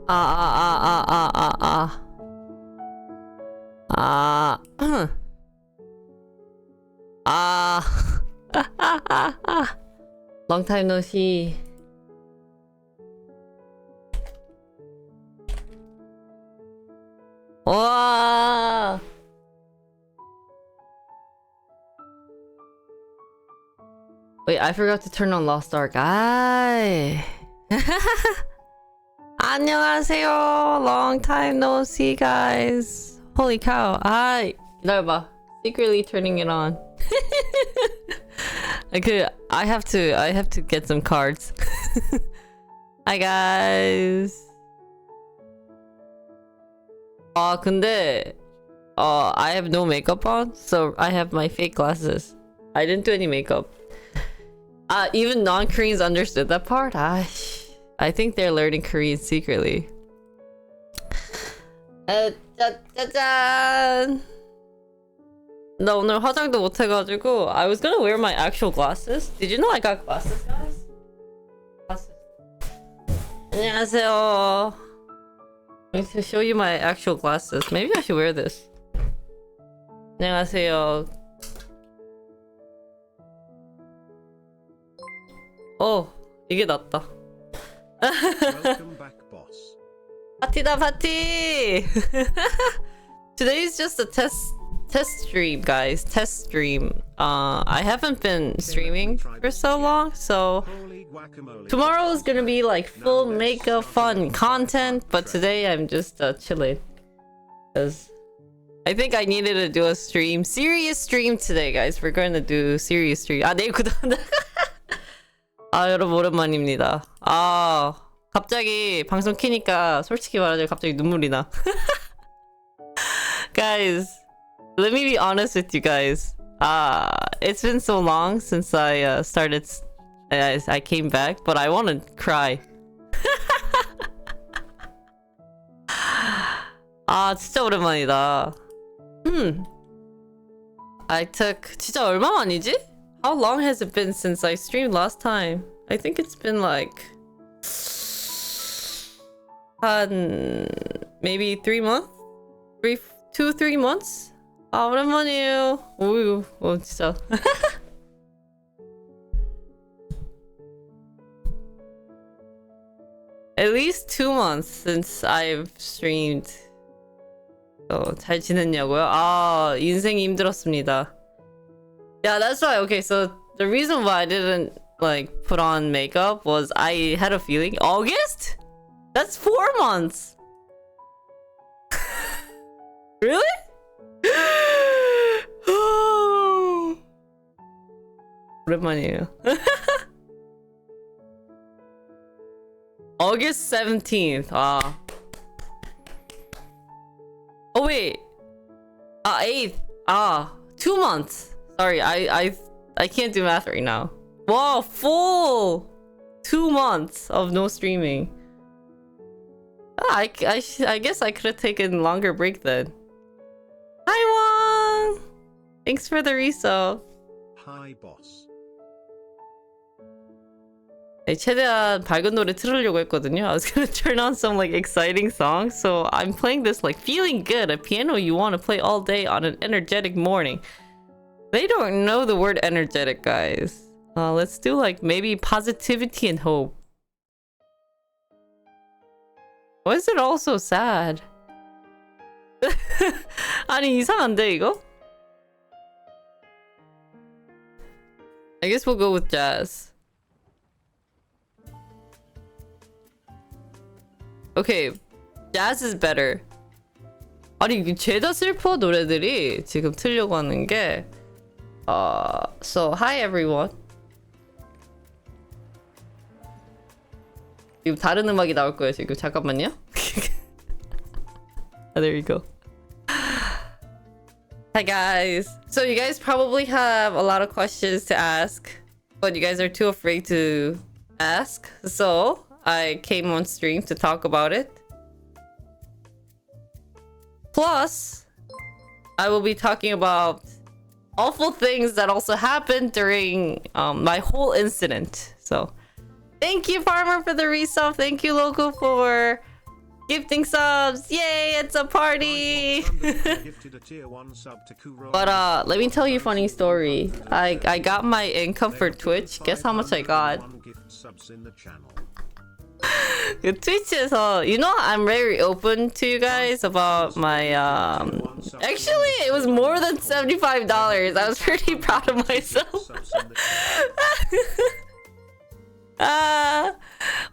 아, long time no see. 와. Wait, I forgot to turn on Lost Ark. 안녕하세요. Long time no see, guys. Holy cow. 기다려봐. Secretly turning it on. I have to get some cards. Hi, guys. 근데 I have no makeup on, so I have my fake glasses. I didn't do any makeup. Even non-Koreans understood that part. I think they're learning Korean secretly. 짜잔. 나 오늘 화장도 못 해가지고 I was gonna wear my actual glasses. Did you know I got glasses, guys? Glasses. 안녕하세요. I need to show you my actual glasses. Maybe I should wear this. 안녕하세요. 이게 낫다. Welcome back, boss. 파티다 파티. Today is just a test stream, guys. Test stream. I haven't been streaming for so long, so tomorrow is gonna be like full makeup fun content, but today I'm just chilling. Cause I think I needed to do a stream, serious stream today, guys. We're gonna do serious stream. 내일 구독한다. 여러분 오랜만입니다. 갑자기 방송 키니까 솔직히 말하자면 갑자기 눈물이 나. Guys, let me be honest with you guys. It's been so long since I started. I came back, but I want to cry. 진짜 오랜만이다. I took 진짜 얼마 만이지? How long has it been since I streamed last time? I think it's been like maybe 3 months? 2-3 months? 오랜만이에요. 진짜. At least 2 months since I've streamed. 잘 지냈냐고요? 인생이 힘들었습니다. Yeah, that's why. Okay, so the reason why I didn't like put on makeup was I had a feeling August? That's 4 months. Really? 오랜만이에요. August 17th. Wait. 8th. 2 months. Sorry, I can't do math right now. Wow, full 2 months of no streaming. I guess I could have taken longer break then. Hi, Wong! Thanks for the resub. Hi, boss. 최대한 밝은 노래 틀으려고 했거든요. I was gonna turn on some like exciting songs, so I'm playing this like feeling good, a piano you want to play all day on an energetic morning. They don't know the word energetic, guys. Let's do like maybe positivity and hope. Why is it all so sad? 아니 이상한데 이거? I guess we'll go with jazz. Okay, jazz is better. 아니 이게 죄다 슬퍼 노래들이 지금 틀려고 하는 게 So hi everyone. 지금 다른 음악이 나올 거예요 지금. 잠깐만요. There you go. Hi guys. So you guys probably have a lot of questions to ask, but you guys are too afraid to ask. So I came on stream to talk about it. Plus, I will be talking about awful things that also happened during my whole incident. So thank you, Farmer, for the resub. Thank you, Loco, for Gifting subs! Yay, it's a party! Gifted a tier 1 sub to Kuro. But let me tell you a funny story. I got my income for Twitch. Guess how much I got? 501 gift subs in the channel. Twitch에서, you know, I'm very open to you guys about my actually it was more than $75. I was pretty proud of myself. Subs in the channel.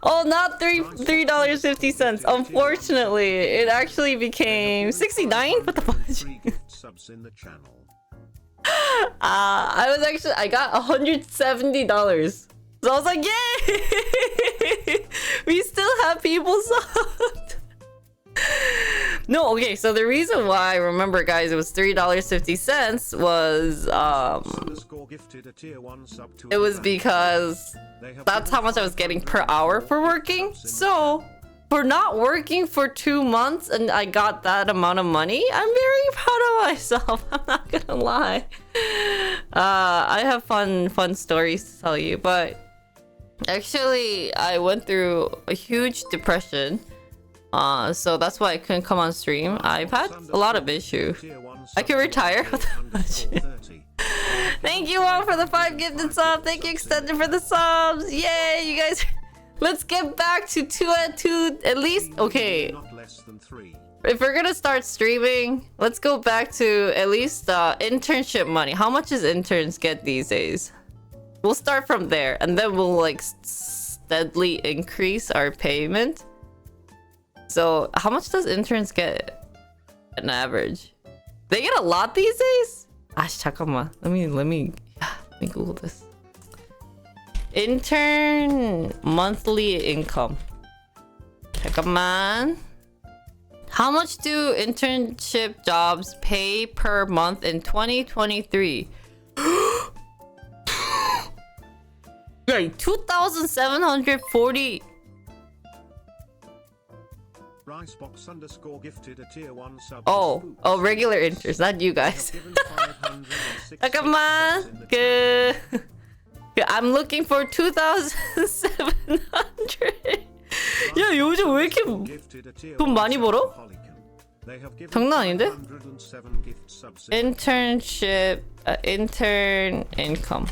Oh, not $3.50. Unfortunately, it actually became 69. What the fudge? 3 gift subs in the channel. I got $170. So I was like, yay! We still have people subbed. No, okay, so the reason why I remember, guys, it was $3.50 was Underscore gifted a tier 1 sub to it was Advan. because They have that's given how much I was getting per 500 hour for gift working. subs in the So for not working for 2 months and I got that amount of money, I'm very proud of myself. I'm not gonna lie. I have fun stories to tell you, but actually I went through a huge depression. So that's why I couldn't come on stream. I've had a lot of issues. tier 1 I can sub retire to with that much. underscore 30. Thank you all for the 5 gifted subs. Thank you, Extended, for the subs. Yay, you guys. Let's get back to 2 at least. Okay, Not less than 3. if we're gonna start streaming, let's go back to at least internship money. How much does interns get these days? We'll start from there, and then we'll like steadily increase our payment. So, how much does interns get an average? They get a lot these days? Ah, 잠깐만. Let me Google this. Intern monthly income. 잠깐만. How much do internship jobs pay per month in 2023? Like 2,740. Ricebox underscore gifted a tier 1 sub. Oh, regular interns, not you guys. Given 506 잠깐만. subs in the channel. I'm looking for 2,700. 야, 요즘 왜 이렇게 Gifted a tier 돈 1 많이 sub 벌어? to Holican. They have given 장난 아닌데? 507 gift subs in internship intern income.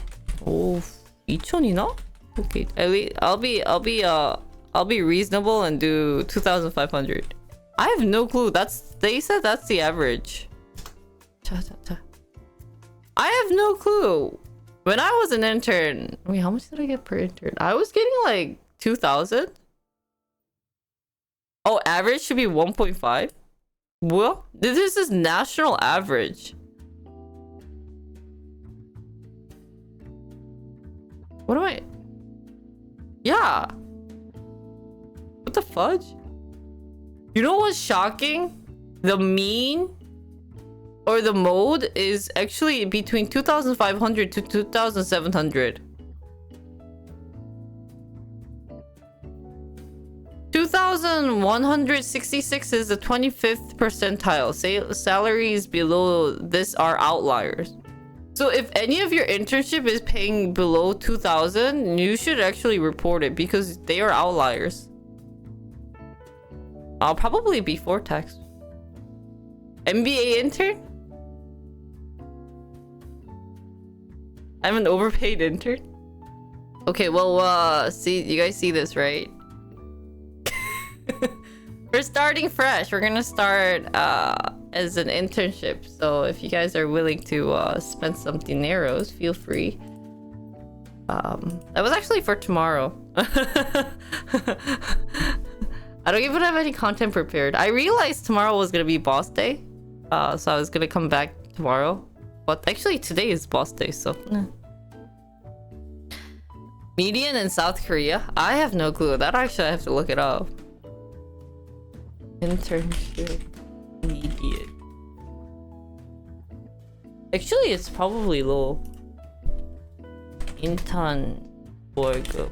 오, 2,000이나? Okay, at least I'll be reasonable and do 2,500. I have no clue. They said that's the average. I have no clue. When I was an intern, wait, how much did I get per intern? I was getting like 2,000. Oh, average should be 1.5. Well, this is national average. What am I? Yeah. What the fudge? You know what's shocking? The mean or the mode is actually between 2,500 to 2,700. 2,166 is the 25th percentile. Salaries below this are outliers. So if any of your internship is paying below 2,000, you should actually report it because they are outliers. I'll probably before tax. MBA intern? I'm an overpaid intern? Okay, well, see, you guys see this, right? We're starting fresh. We're gonna start as an internship. So if you guys are willing to spend some dineros, feel free. That was actually for tomorrow. I don't even have any content prepared. I realized tomorrow was gonna be boss day. So I was gonna come back tomorrow. But actually today is boss day, so... Median in South Korea? I have no clue. That actually I have to look it up. Internship median. Actually, it's probably low. 인턴 월급.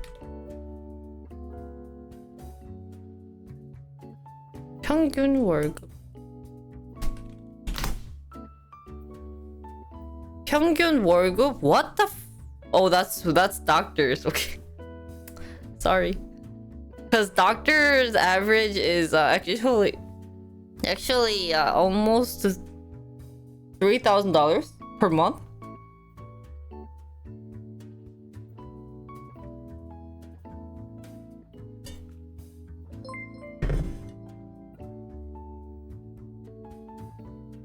평균 월급. 평균 월급? What the f- Oh, that's doctors. Okay. Sorry. Because doctor's average is actually almost $3,000 per month.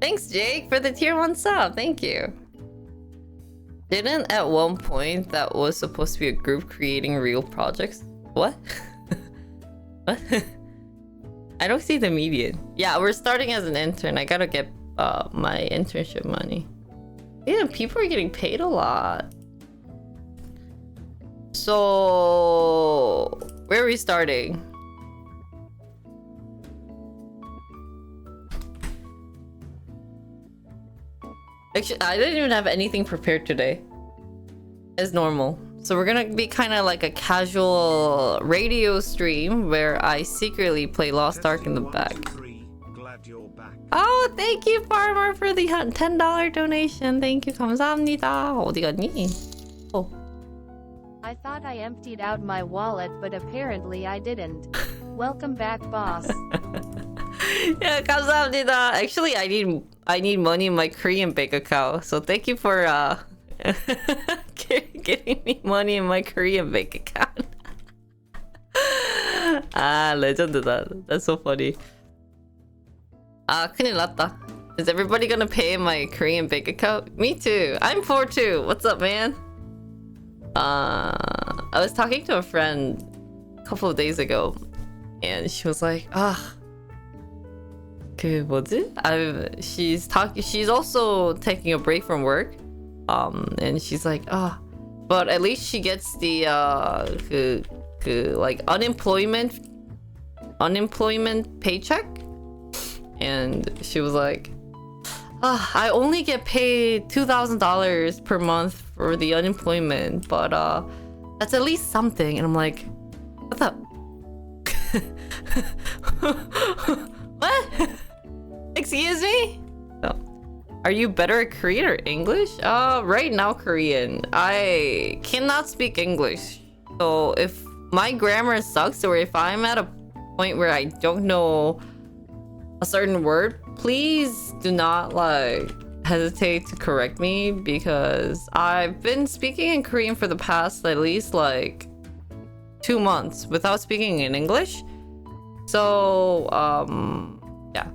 Thanks, Jake, for the tier 1 sub. Thank you. Didn't at one point that was supposed to be a group creating real projects? What? What? I don't see the median. Yeah, we're starting as an intern. I gotta get my internship money. Yeah, people are getting paid a lot. So, where are we starting? Actually, I didn't even have anything prepared today. As normal. So we're gonna be kind of like a casual radio stream where I secretly play Lost Ark in the back. Oh, thank you, Farmer, for the $10 donation. Thank you, 감사합니다. 어디 갔니? Oh. I thought I emptied out my wallet, but apparently I didn't. Welcome back, boss. Yeah, 감사합니다. Actually, I need money in my Korean bank account. So thank you for getting me money in my Korean bank account. 아, 레전드다. That's so funny. 아, 큰일 났다. Is everybody gonna pay in my Korean bank account? Me too. I'm poor too. What's up, man? I was talking to a friend a couple of days ago, and she was like, 그 뭐지? She's also taking a break from work, and she's like, but at least she gets the like unemployment paycheck, and she was like, I only get paid $2,000 per month for the unemployment, but that's at least something. And I'm like, what the? What? Excuse me? No. Are you better at Korean or English? Right now Korean. I cannot speak English. So if my grammar sucks, or if I'm at a point where I don't know a certain word, please do not like hesitate to correct me, because I've been speaking in Korean for the past at least like 2 months without speaking in English. So yeah.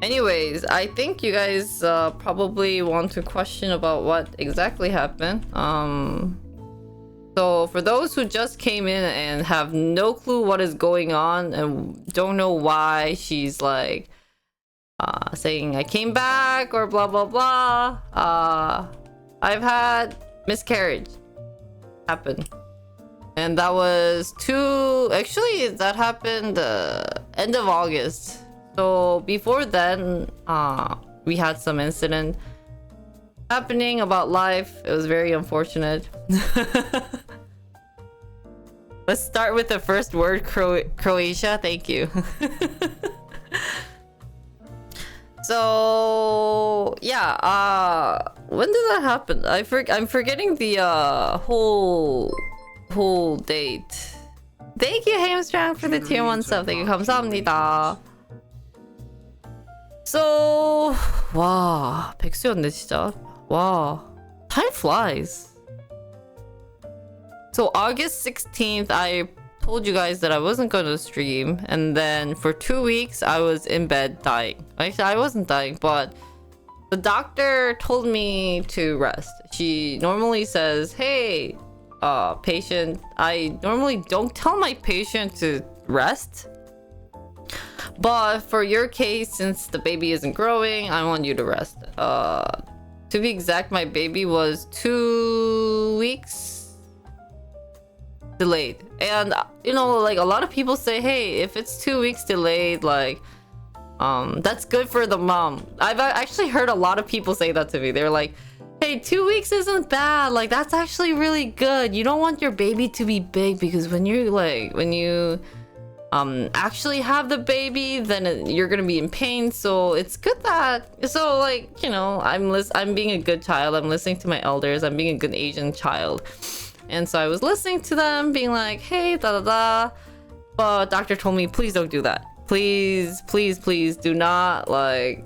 Anyways, I think you guys probably want to question about what exactly happened. So for those who just came in and have no clue what is going on and don't know why she's like saying I came back or blah blah blah, I've had miscarriage happen, and that was actually that happened end of August. So before then, we had some incident happening about life. It was very unfortunate. Let's start with the first word, Croatia. Thank you. So yeah, when did that happen? I'm forgetting the whole date. Thank you, Hamstrong, for the tier 1 sub. Thank you, 감사합니다. So, 와, 백수였네 진짜. Wow, time flies. So August 16th, I told you guys that I wasn't going to stream, and then for 2 weeks I was in bed dying. Actually, I wasn't dying, but the doctor told me to rest. She normally says, hey, patient, I normally don't tell my patient to rest, but for your case, since the baby isn't growing, I want you to rest. To be exact, my baby was 2 weeks delayed. And you know, like a lot of people say, hey, if it's 2 weeks delayed, like that's good for the mom. I've actually heard a lot of people say that to me. They're like, hey, 2 weeks isn't bad, like that's actually really good. You don't want your baby to be big, because when you actually have the baby, then you're gonna be in pain. So it's good that, so like, you know, I'm being a good child. I'm listening to my elders. I'm being a good Asian child. And so I was listening to them, being like, hey, da da da. But doctor told me, please don't do that. Please, please, please do not like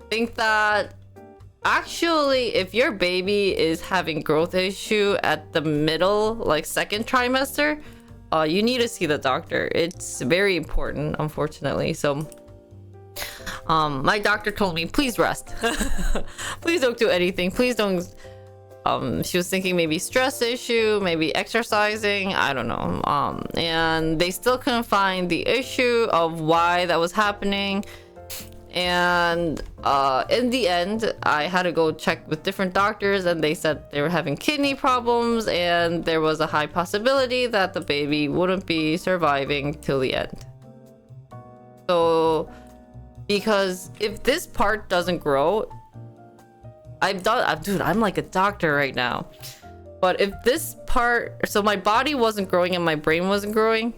think that. Actually, if your baby is having growth issue at the middle, like second trimester, you need to see the doctor. It's very important, unfortunately. So my doctor told me, please rest. Please don't do anything. Please don't. She was thinking maybe stress issue, maybe exercising, I don't know. And they still couldn't find the issue of why that was happening. And in the end, I had to go check with different doctors, and they said they were having kidney problems, and there was a high possibility that the baby wouldn't be surviving till the end. So, because if this part doesn't grow, dude, I'm like a doctor right now. But if this part, so my body wasn't growing and my brain wasn't growing,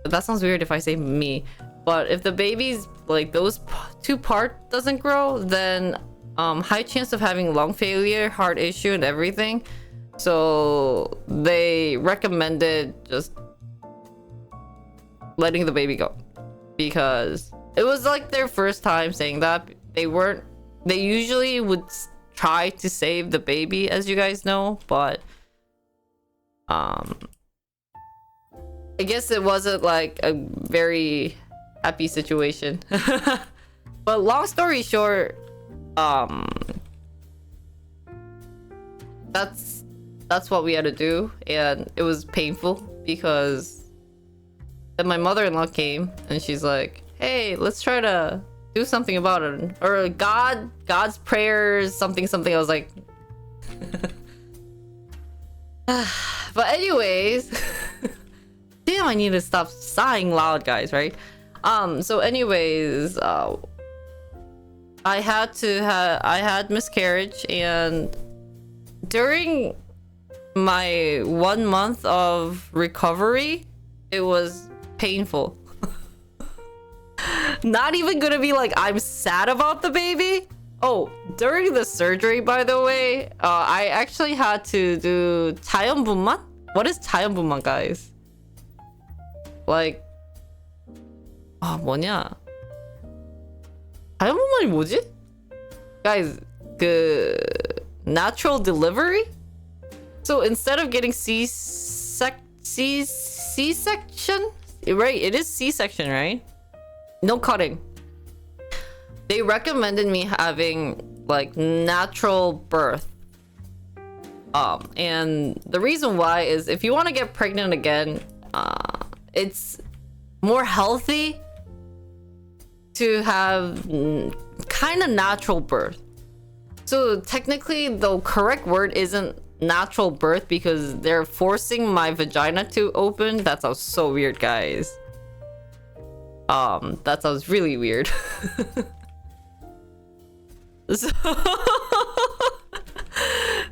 that sounds weird if I say me. But if the baby's like those two parts doesn't grow, then high chance of having lung failure, heart issue, and everything. So they recommended just letting the baby go, because it was like their first time saying that. They usually would try to save the baby, as you guys know, but I guess it wasn't like a very happy situation. But long story short, that's what we had to do, and it was painful because then my mother-in-law came and she's like, hey, let's try to do something about it, or God's prayers, something. I was like but anyways, damn, I need to stop sighing loud, guys, right? So anyways, I had miscarriage, and during my 1 month of recovery, it was painful. Not even gonna be like I'm sad about the baby. Oh, during the surgery, by the way, I actually had to do 자연분만? What is 자연분만, guys? Like, 뭐냐? 자연분만이 뭐지? Guys, natural delivery? So instead of getting C-section, right? It is C-section, right? No cutting. They recommended me having like natural birth. And the reason why is if you want to get pregnant again, it's more healthy to have kind of natural birth. So technically the correct word isn't natural birth because they're forcing my vagina to open. That sounds so weird, guys. That sounds really weird. So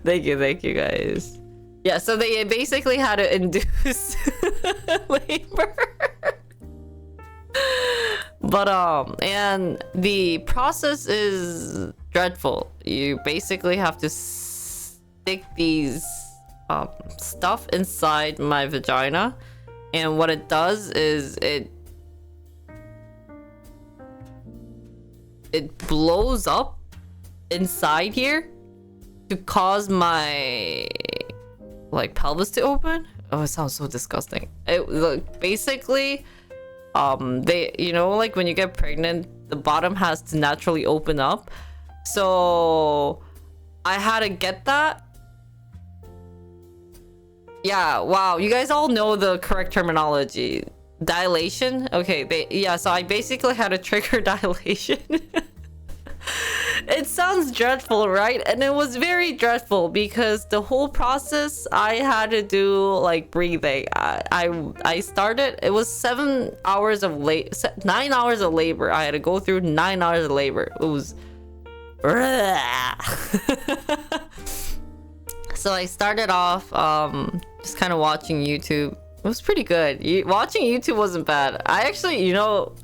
thank you guys. Yeah, so they basically had to induce labor. But and the process is dreadful. You basically have to stick these stuff inside my vagina, and what it does is it blows up inside here to cause my like pelvis to open. Oh, it sounds so disgusting. It like basically they, you know, like when you get pregnant, the bottom has to naturally open up. So I had to get that. Yeah, wow, you guys all know the correct terminology. Dilation. Okay, so I basically had a trigger dilation. It sounds dreadful, right? And it was very dreadful because the whole process I had to do like breathing. I started, it was 9 hours of labor. I had to go through 9 hours of labor. It was so I started off just kind of watching YouTube It was pretty good. Watching YouTube wasn't bad. I actually, you know,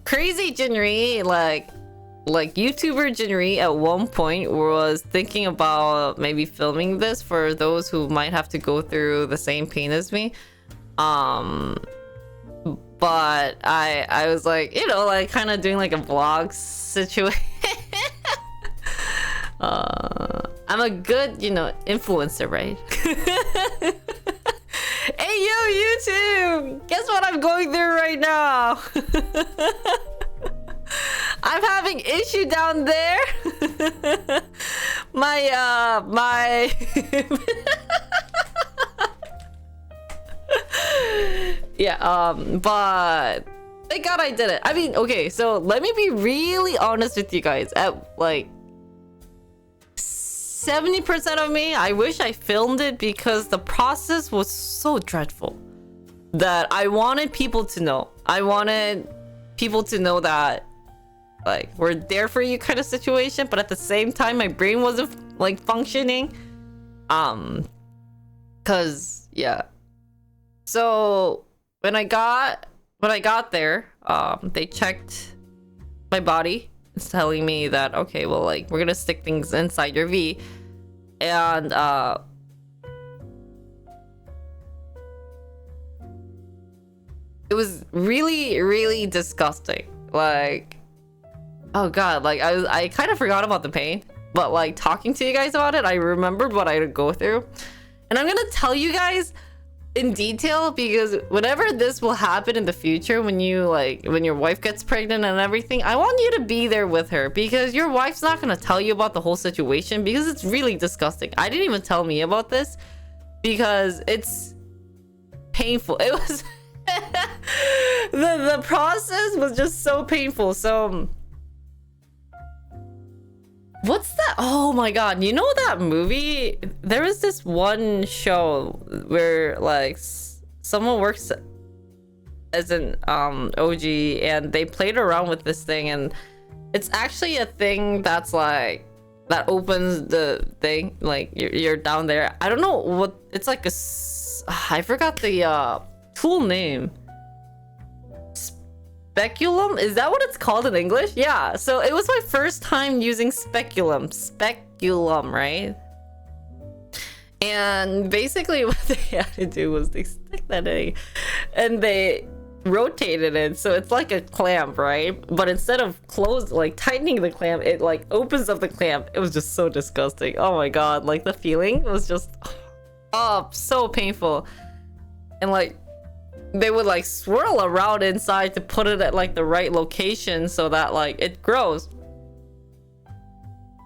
crazy Jinri, like YouTuber Jinri at one point was thinking about maybe filming this for those who might have to go through the same pain as me. But I was like, you know, like kind of doing like a vlog situation. I'm a good, you know, influencer, right? Hey yo, YouTube! Guess what I'm going through right now? I'm having issue down there. my yeah, but thank God I did it. I mean, okay, so let me be really honest with you guys. At like 70% of me, I wish I filmed it because the process was so dreadful that I wanted people to know. I wanted people to know that like we're there for you kind of situation, but at the same time my brain wasn't like functioning. Cause yeah. So when I got there, they checked my body. It's telling me that okay, well, like we're gonna stick things inside your V, and it was really disgusting. Like, oh god, like I kind of forgot about the pain, but like talking to you guys about it, I remembered what I had to go through, and I'm gonna tell you guys in detail because whenever this will happen in the future, when your wife gets pregnant and everything, I want you to be there with her because your wife's not gonna tell you about the whole situation because it's really disgusting. I didn't even tell me about this because it's painful. It was the process was just so painful. So what's that? Oh my god, you know that movie? There was this one show where like someone works as an OG and they played around with this thing, and it's actually a thing that's like that opens the thing, like you're down there. I don't know what it's like. I forgot the tool name. Speculum? Is that what it's called in English? Yeah, so it was my first time using speculum, right? And basically what they had to do was they stick that in and they rotated it, so it's like a clamp, right? But instead of tightening the clamp, it like opens up the clamp. It was just so disgusting. Oh my god, like the feeling was just so painful. And like they would like swirl around inside to put it at like the right location so that like it grows.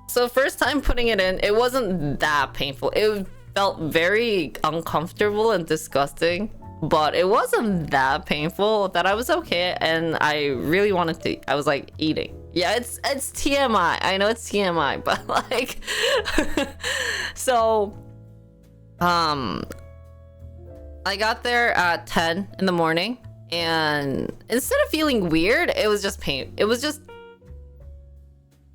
So first time putting it in, it wasn't that painful. It felt very uncomfortable and disgusting, but it wasn't that painful that I was okay. And I really wanted to, I was like eating. Yeah, it's TMI. I know it's TMI, but like so I got there at 10 in the morning, and instead of feeling weird, it was just pain. It was just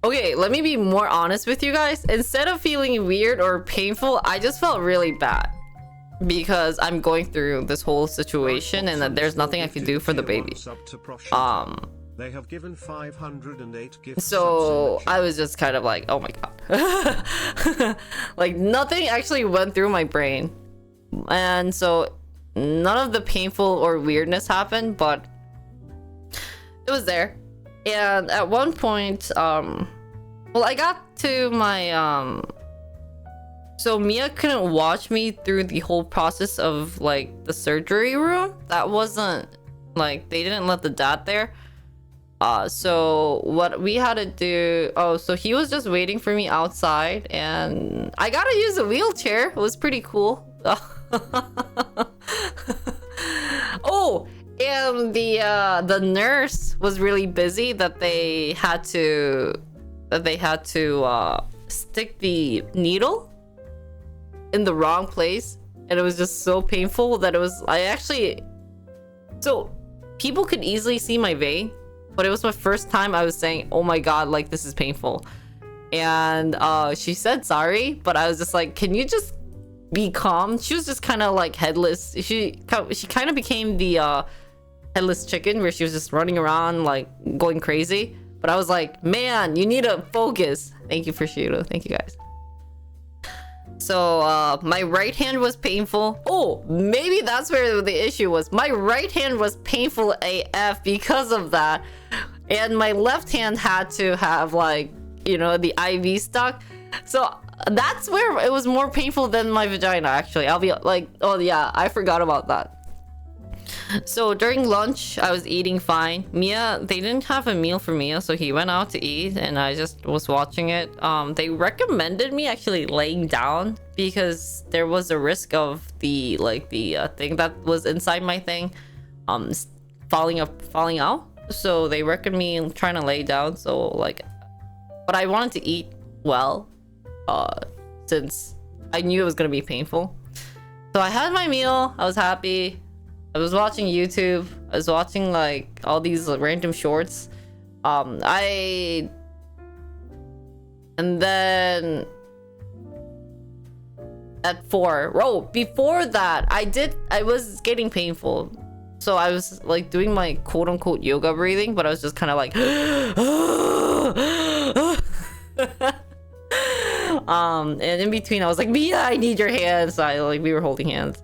okay, let me be more honest with you guys. Instead of feeling weird or painful, I just felt really bad because I'm going through this whole situation and that there's nothing I can do for the baby. They have given 508 gifts. So I was just kind of like, oh my god. Like nothing actually went through my brain. And so none of the painful or weirdness happened, but it was there. And at one point, well, I got to my so Mia couldn't watch me through the whole process of like the surgery room. That wasn't like, they didn't let the dad there. So what we had to do, so he was just waiting for me outside, and I got to use a wheelchair. It was pretty cool. Oh, and the nurse was really busy that they had to stick the needle in the wrong place, and it was just so painful that it was, so people could easily see my vein, but it was my first time I was saying, oh my god, like this is painful. And she said sorry, but I was just like, can you just be calm. She was just kind of like headless. She kind of became the headless chicken, where she was just running around like going crazy. But I was like, man, you need to focus. Thank you for Shiro. Thank you guys. So my right hand was painful. Oh, maybe that's where the issue was. My right hand was painful AF because of that, and my left hand had to have, like, you know, the IV stuck. So that's where it was more painful than my vagina, actually. I'll be like, oh yeah, I forgot about that. So during lunch, I was eating fine. Mia, they didn't have a meal for Mia, so he went out to eat, and I just was watching it. They recommended me actually laying down because there was a risk of the thing that was inside my thing falling out. So they recommended me trying to lay down. So like, but I wanted to eat well, since I knew it was gonna be painful. So I had my meal. I was happy. I was watching YouTube. I was watching like all these random shorts. And then at 4. Oh, before that, I was getting painful. So I was like doing my quote unquote yoga breathing, but I was just kind of like and in between I was like, Mia, I need your hands. So we were holding hands.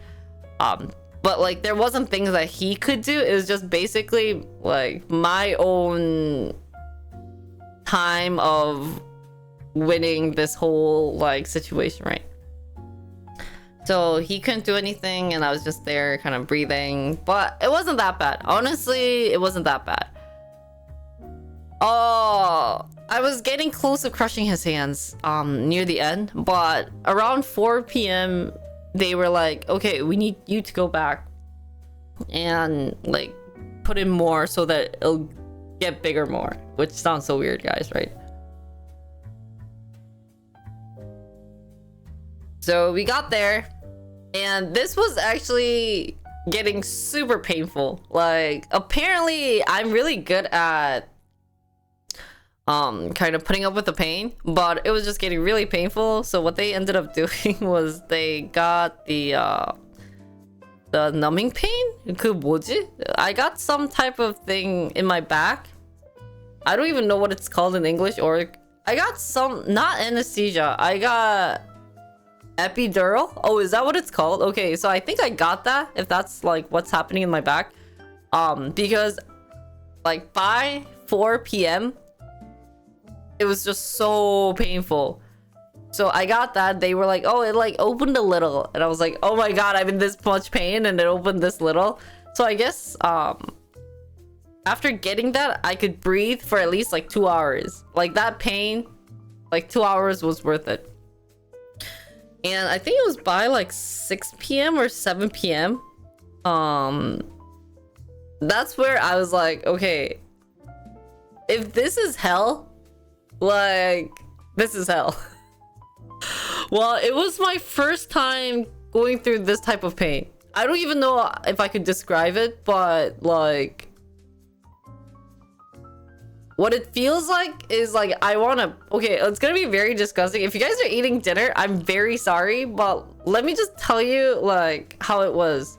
But like there wasn't things that he could do. It was just basically like my own time of winning this whole like situation, right? So he couldn't do anything, and I was just there kind of breathing. But it wasn't that bad. Honestly, it wasn't that bad. Oh, I was getting close to crushing his hands near the end, but around 4 p.m. they were like, okay, we need you to go back and like put in more so that it'll get bigger more, which sounds so weird, guys, right? So we got there, and this was actually getting super painful. Like, apparently I'm really good at kind of putting up with the pain, but it was just getting really painful. So what they ended up doing was they got the numbing pain. 그 뭐지? I got some type of thing in my back. I don't even know what it's called in English. Or I got some, not anesthesia, I got epidural. Oh, is that what it's called? Okay, so I think I got that, if that's like what's happening in my back. Because like by 4 p.m. it was just so painful. So I got that. They were like, oh, it like opened a little, and I was like, oh my god, I'm in this much pain and it opened this little. So I guess after getting that, I could breathe for at least like 2 hours. Like that pain, like 2 hours was worth it. And I think it was by like 6 p.m. or 7 p.m. That's where I was like, okay, if this is hell, like this is hell. Well, it was my first time going through this type of pain. I don't even know if I could describe it, but like what it feels like is like I want to, okay, it's gonna be very disgusting. If you guys are eating dinner, I'm very sorry, but let me just tell you like how it was.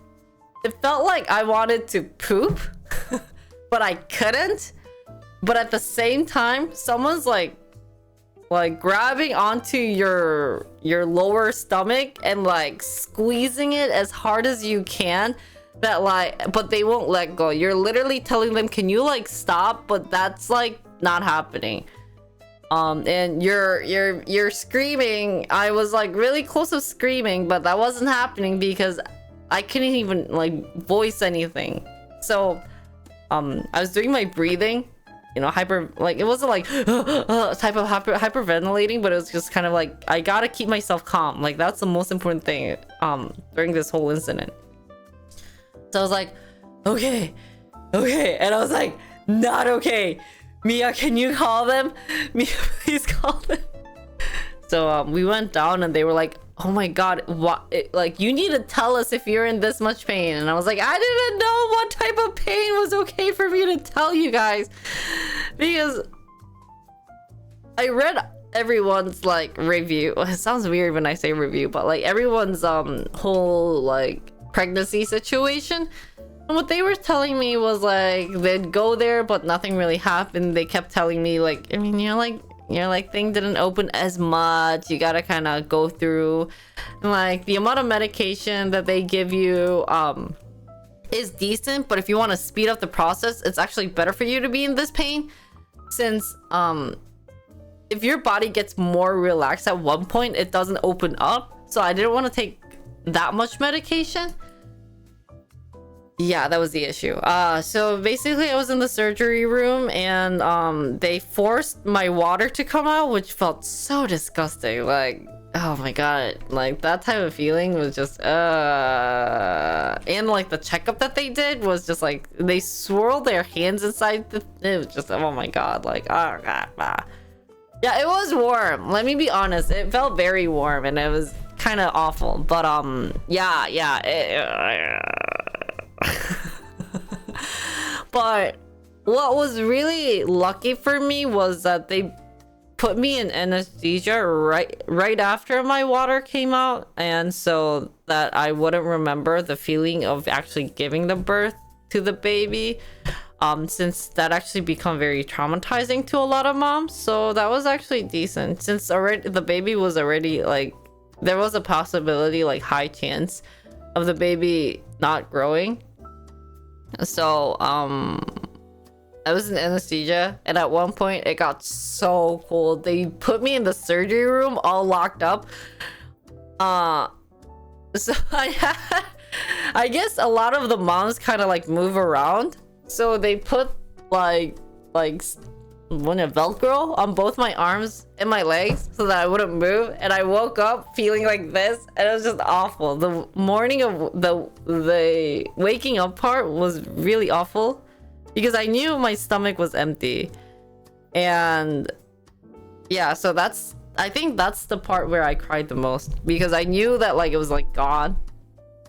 It felt like I wanted to poop but I couldn't. But at the same time, someone's like grabbing onto your lower stomach and like squeezing it as hard as you can, that like, but they won't let go. You're literally telling them, can you like stop? But that's like not happening. And you're screaming. I was like really close to screaming, but that wasn't happening because I couldn't even like voice anything. So I was doing my breathing, you know, it wasn't like type of hyperventilating, but it was just kind of like I gotta keep myself calm. Like that's the most important thing during this whole incident. So I was like, okay, and I was like, not okay. Mia, can you call them? Mia, please call them. So we went down and they were like, oh my god, what? Like, you need to tell us if you're in this much pain. And I was like, I didn't know what type of pain was okay for me to tell you guys, because I read everyone's like review. It sounds weird when I say review, but like everyone's whole like pregnancy situation. And what they were telling me was like they'd go there but nothing really happened. They kept telling me like, I mean, you're like thing didn't open as much. You gotta kind of go through, and like the amount of medication that they give you is decent, but if you want to speed up the process, it's actually better for you to be in this pain, since if your body gets more relaxed at one point, it doesn't open up. So I didn't want to take that much medication. Yeah, that was the issue. So basically I was in the surgery room and they forced my water to come out, which felt so disgusting. Like, oh my god, like that type of feeling was just and like the checkup that they did was just like they swirled their hands inside the, it was just, oh my god, like, oh god. Yeah, it was warm, let me be honest, it felt very warm and it was kind of awful, but but what was really lucky for me was that they put me in anesthesia right after my water came out, and so that I wouldn't remember the feeling of actually giving the birth to the baby, since that actually become very traumatizing to a lot of moms. So that was actually decent, since already the baby was already like, there was a possibility, like high chance of the baby not growing. So I was in anesthesia, and at one point it got so cold. They put me in the surgery room all locked up. So I guess a lot of the moms kind of like move around. So they put like one of Velcro on both my arms and my legs so that I wouldn't move, and I woke up feeling like this, and it was just awful. The morning of the waking up part was really awful because I knew my stomach was empty. And yeah, so I think that's the part where I cried the most, because I knew that like it was like gone.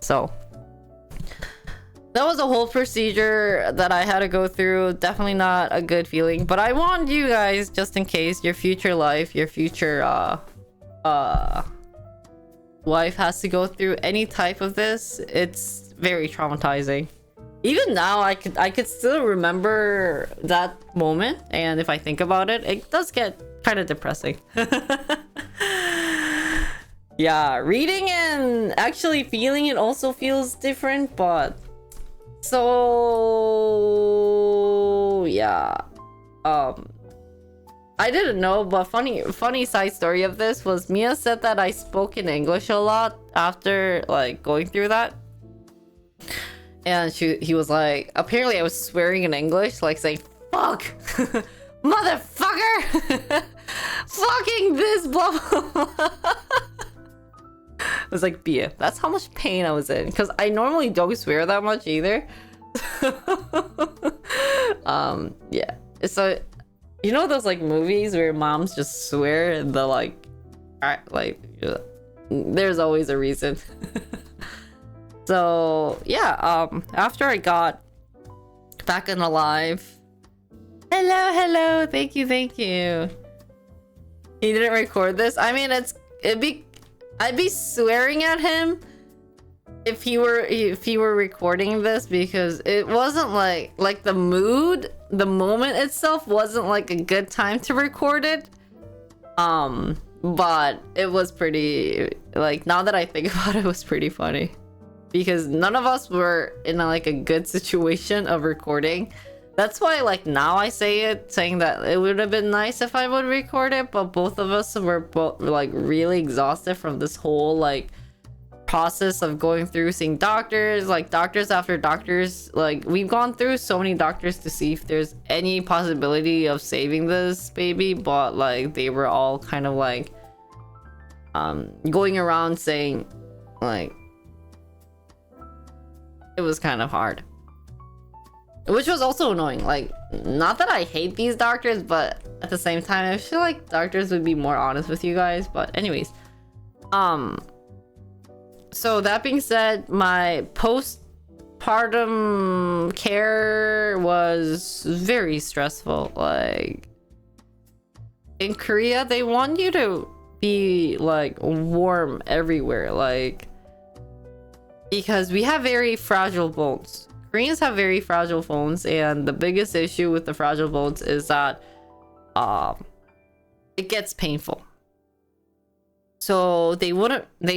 So that was a whole procedure that I had to go through. Definitely not a good feeling, but I want you guys, just in case your future life, your future wife has to go through any type of this, it's very traumatizing. Even now I could still remember that moment, and if I think about it, it does get kind of depressing. Yeah, reading and actually feeling it also feels different, but so yeah, I didn't know, but funny side story of this was Mia said that I spoke in English a lot after like going through that, and he was like, apparently I was swearing in English, like saying fuck, motherfucker, fucking this, blah blah blah. I was like, Bia, that's how much pain I was in, because I normally don't swear that much either. Yeah, so you know those like movies where moms just swear and the like there's always a reason. So yeah, after I got back and alive, hello, thank you. He didn't record this. I mean, I'd be swearing at him if he were recording this, because it wasn't like the mood, the moment itself wasn't like a good time to record it. But it was pretty, like, now that I think about it, it was pretty funny, because none of us were in a good situation of recording. That's why, like, now I saying that it would have been nice if I would record it, but both of us were like really exhausted from this whole like process of going through seeing doctors, like doctors after doctors. Like, we've gone through so many doctors to see if there's any possibility of saving this baby, but like they were all kind of like going around saying like it was kind of hard. Which was also annoying. Like, not that I hate these doctors, but at the same time, I feel like doctors would be more honest with you guys. But anyways, so that being said, my postpartum care was very stressful. Like, in Korea, they want you to be like warm everywhere, like, because we have very fragile bones. Koreans have very fragile bones, and the biggest issue with the fragile bones is that it gets painful. So they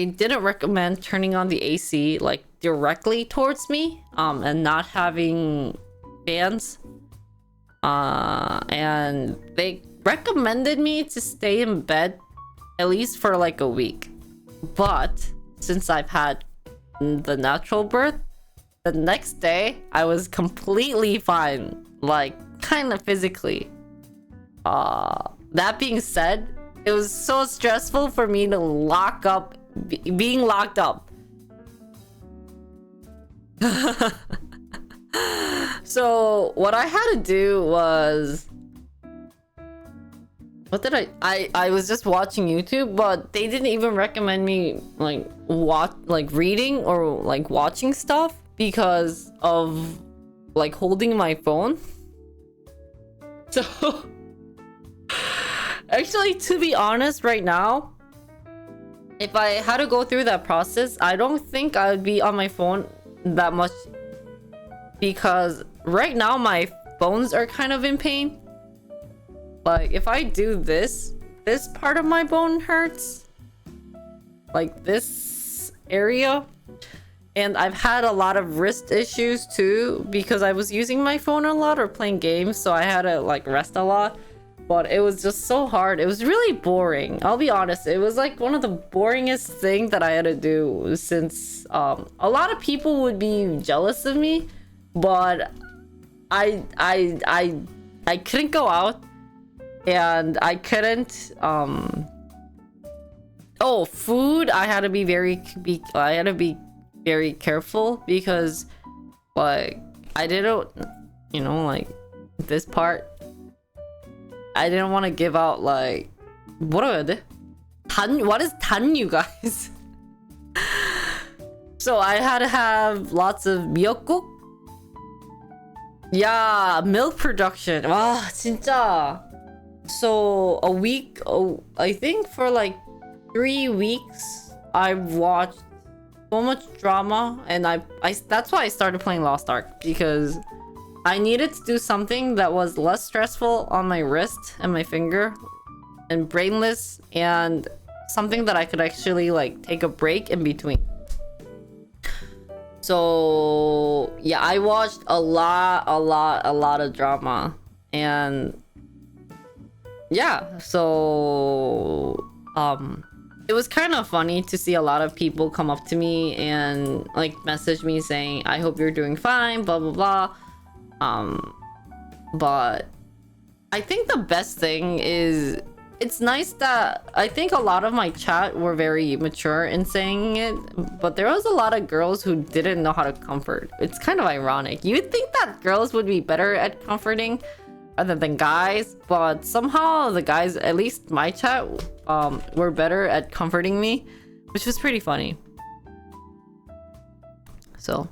didn't recommend turning on the AC like directly towards me, and not having fans. And they recommended me to stay in bed at least for like a week. But since I've had the natural birth, the next day I was completely fine, like kind of physically. That being said, it was so stressful for me to lock up, being locked up. So what I had to do was, what did I was just watching YouTube, but they didn't even recommend me like reading or like watching stuff because of like holding my phone. So actually, to be honest, right now, if I had to go through that process, I don't think I would be on my phone that much, because right now my bones are kind of in pain. Like if I do this part of my bone hurts, like this area. And I've had a lot of wrist issues too, because I was using my phone a lot or playing games, so I had to like rest a lot. But it was just so hard. It was really boring. I'll be honest. It was like one of the boringest thing that I had to do, since a lot of people would be jealous of me, but I couldn't go out, and I couldn't oh, food. I had to be very careful, because like I didn't, like this part, I didn't want to give out like, what is tan, you guys? So I had to have lots of miyeokguk. Yeah, milk production. Wow, 진짜. So a week, I think for like 3 weeks, I've watched so much drama, and I that's why I started playing Lost Ark, because I needed to do something that was less stressful on my wrist and my finger and brainless, and something that I could actually like take a break in between. So yeah, I watched a lot of drama, and yeah, so it was kind of funny to see a lot of people come up to me and like message me saying, I hope you're doing fine, blah blah blah. But I think the best thing is, it's nice that I think a lot of my chat were very mature in saying it, but there was a lot of girls who didn't know how to comfort. It's kind of ironic. You'd think that girls would be better at comforting other than guys, but somehow the guys, at least my chat, were better at comforting me, which was pretty funny. So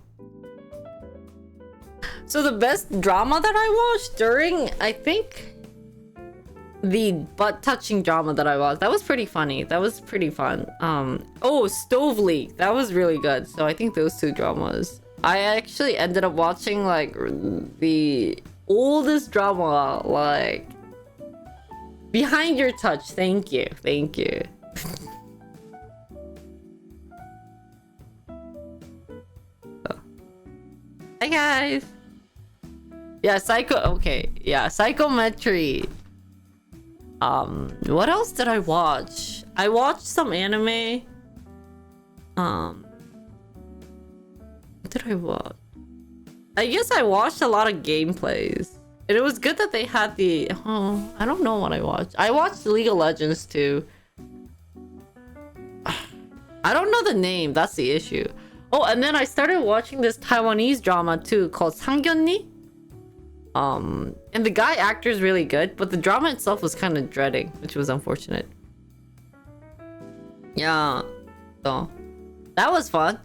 the best drama that I watched during, I think, the butt touching drama that I watched, that was pretty funny. That was pretty fun. Oh, Stove League, that was really good. So I think those two dramas. I actually ended up watching like the oldest drama, like Behind Your Touch. Thank you. Hi guys. Yeah, Psychometry. What else did I watch? I watched some anime. What did I watch? I guess I watched a lot of gameplays. And it was good that they had the... Oh, I don't know what I watched. I watched League of Legends too. I don't know the name. That's the issue. Oh, and then I started watching this Taiwanese drama too called Sangyunni. And the guy actor is really good, but the drama itself was kind of dreading, which was unfortunate. Yeah, so that was fun.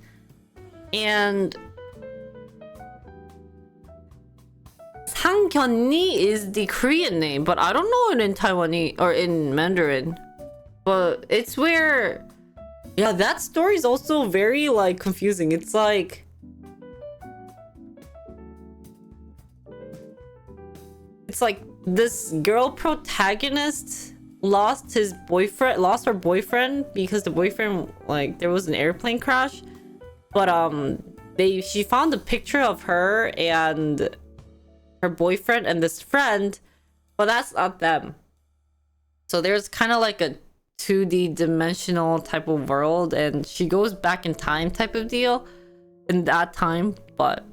Hangyunni is the Korean name, but I don't know it in Taiwanese or in Mandarin. But it's where, yeah, that story is also very like confusing. It's like this girl protagonist lost her boyfriend because the boyfriend, like, there was an airplane crash, but she found a picture of her and her boyfriend and this friend, but that's not them. So there's kind of like a 2D dimensional type of world, and she goes back in time type of deal in that time, but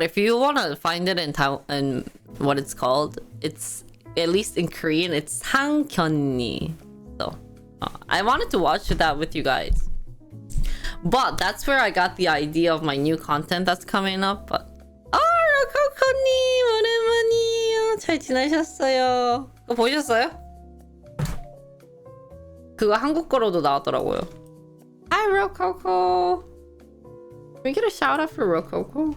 if you want to find it in Taiwan, what it's called, it's, at least in Korean, it's Hangyunni. So I wanted to watch that with you guys, but that's where I got the idea of my new content that's coming up. But 로코코님 오랜만이에요. 잘 지내셨어요? 그거 보셨어요? 그거 한국어로도 나왔더라고요. Hi Rococo. Can we get a shout out for Rococo?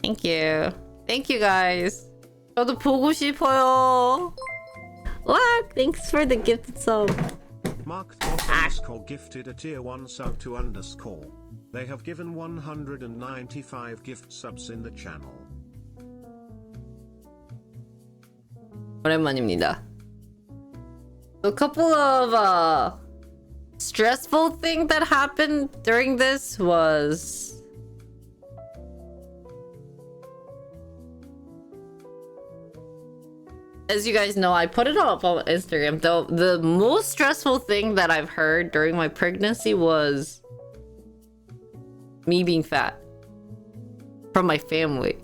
Thank you. Thank you guys. 저도 보고 싶어요. Wow, thanks for the gifted sub. Mark underscore gifted a tier 1 sub to underscore. They have given 195 gift subs in the channel. 오랜만입니다. A couple of stressful thing that happened during this was, as you guys know, I put it up on Instagram. Though the most stressful thing that I've heard during my pregnancy was me being fat from my family.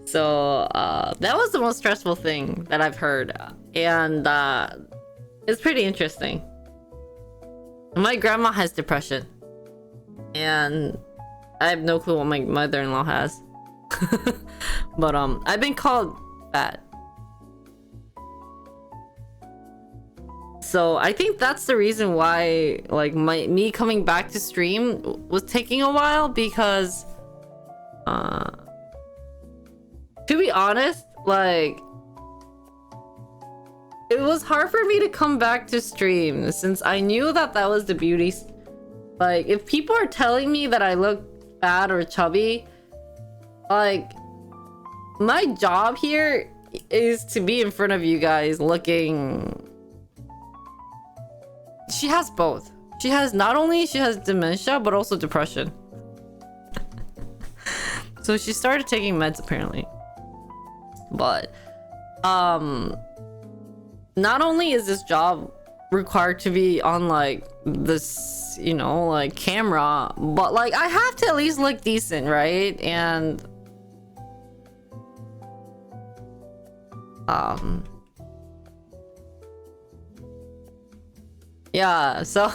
So that was the most stressful thing that I've heard, and it's pretty interesting. My grandma has depression, and I have no clue what my mother-in-law has. But I've been called fat. So I think that's the reason why, like, me coming back to stream was taking a while, because to be honest, like, it was hard for me to come back to stream since I knew that was the beauty. Like, if people are telling me that I look fat or chubby, like, my job here is to be in front of you guys looking. She has both. She has dementia, but also depression. So she started taking meds apparently. But not only is this job required to be on, like, this, you know, like, camera, but, like, I have to at least look decent, right? And yeah, so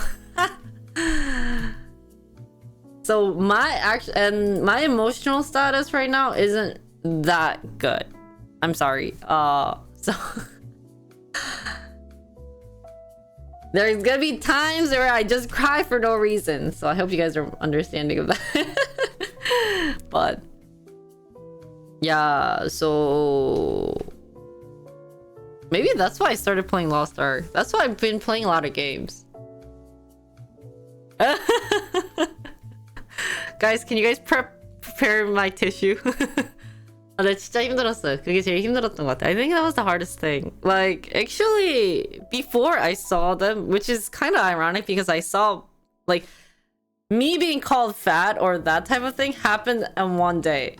so my emotional status right now isn't that good. I'm sorry. So there's gonna be times where I just cry for no reason. So I hope you guys are understanding of that. But yeah, so maybe that's why I started playing Lost Ark. That's why I've been playing a lot of games. Guys, can you guys prepare my tissue? 나 진짜 힘들었어요. 그게 제일 힘들었던 것 같아. I think that was the hardest thing. Like, actually, before I saw them, which is kind of ironic because I saw, like, me being called fat or that type of thing happened in one day.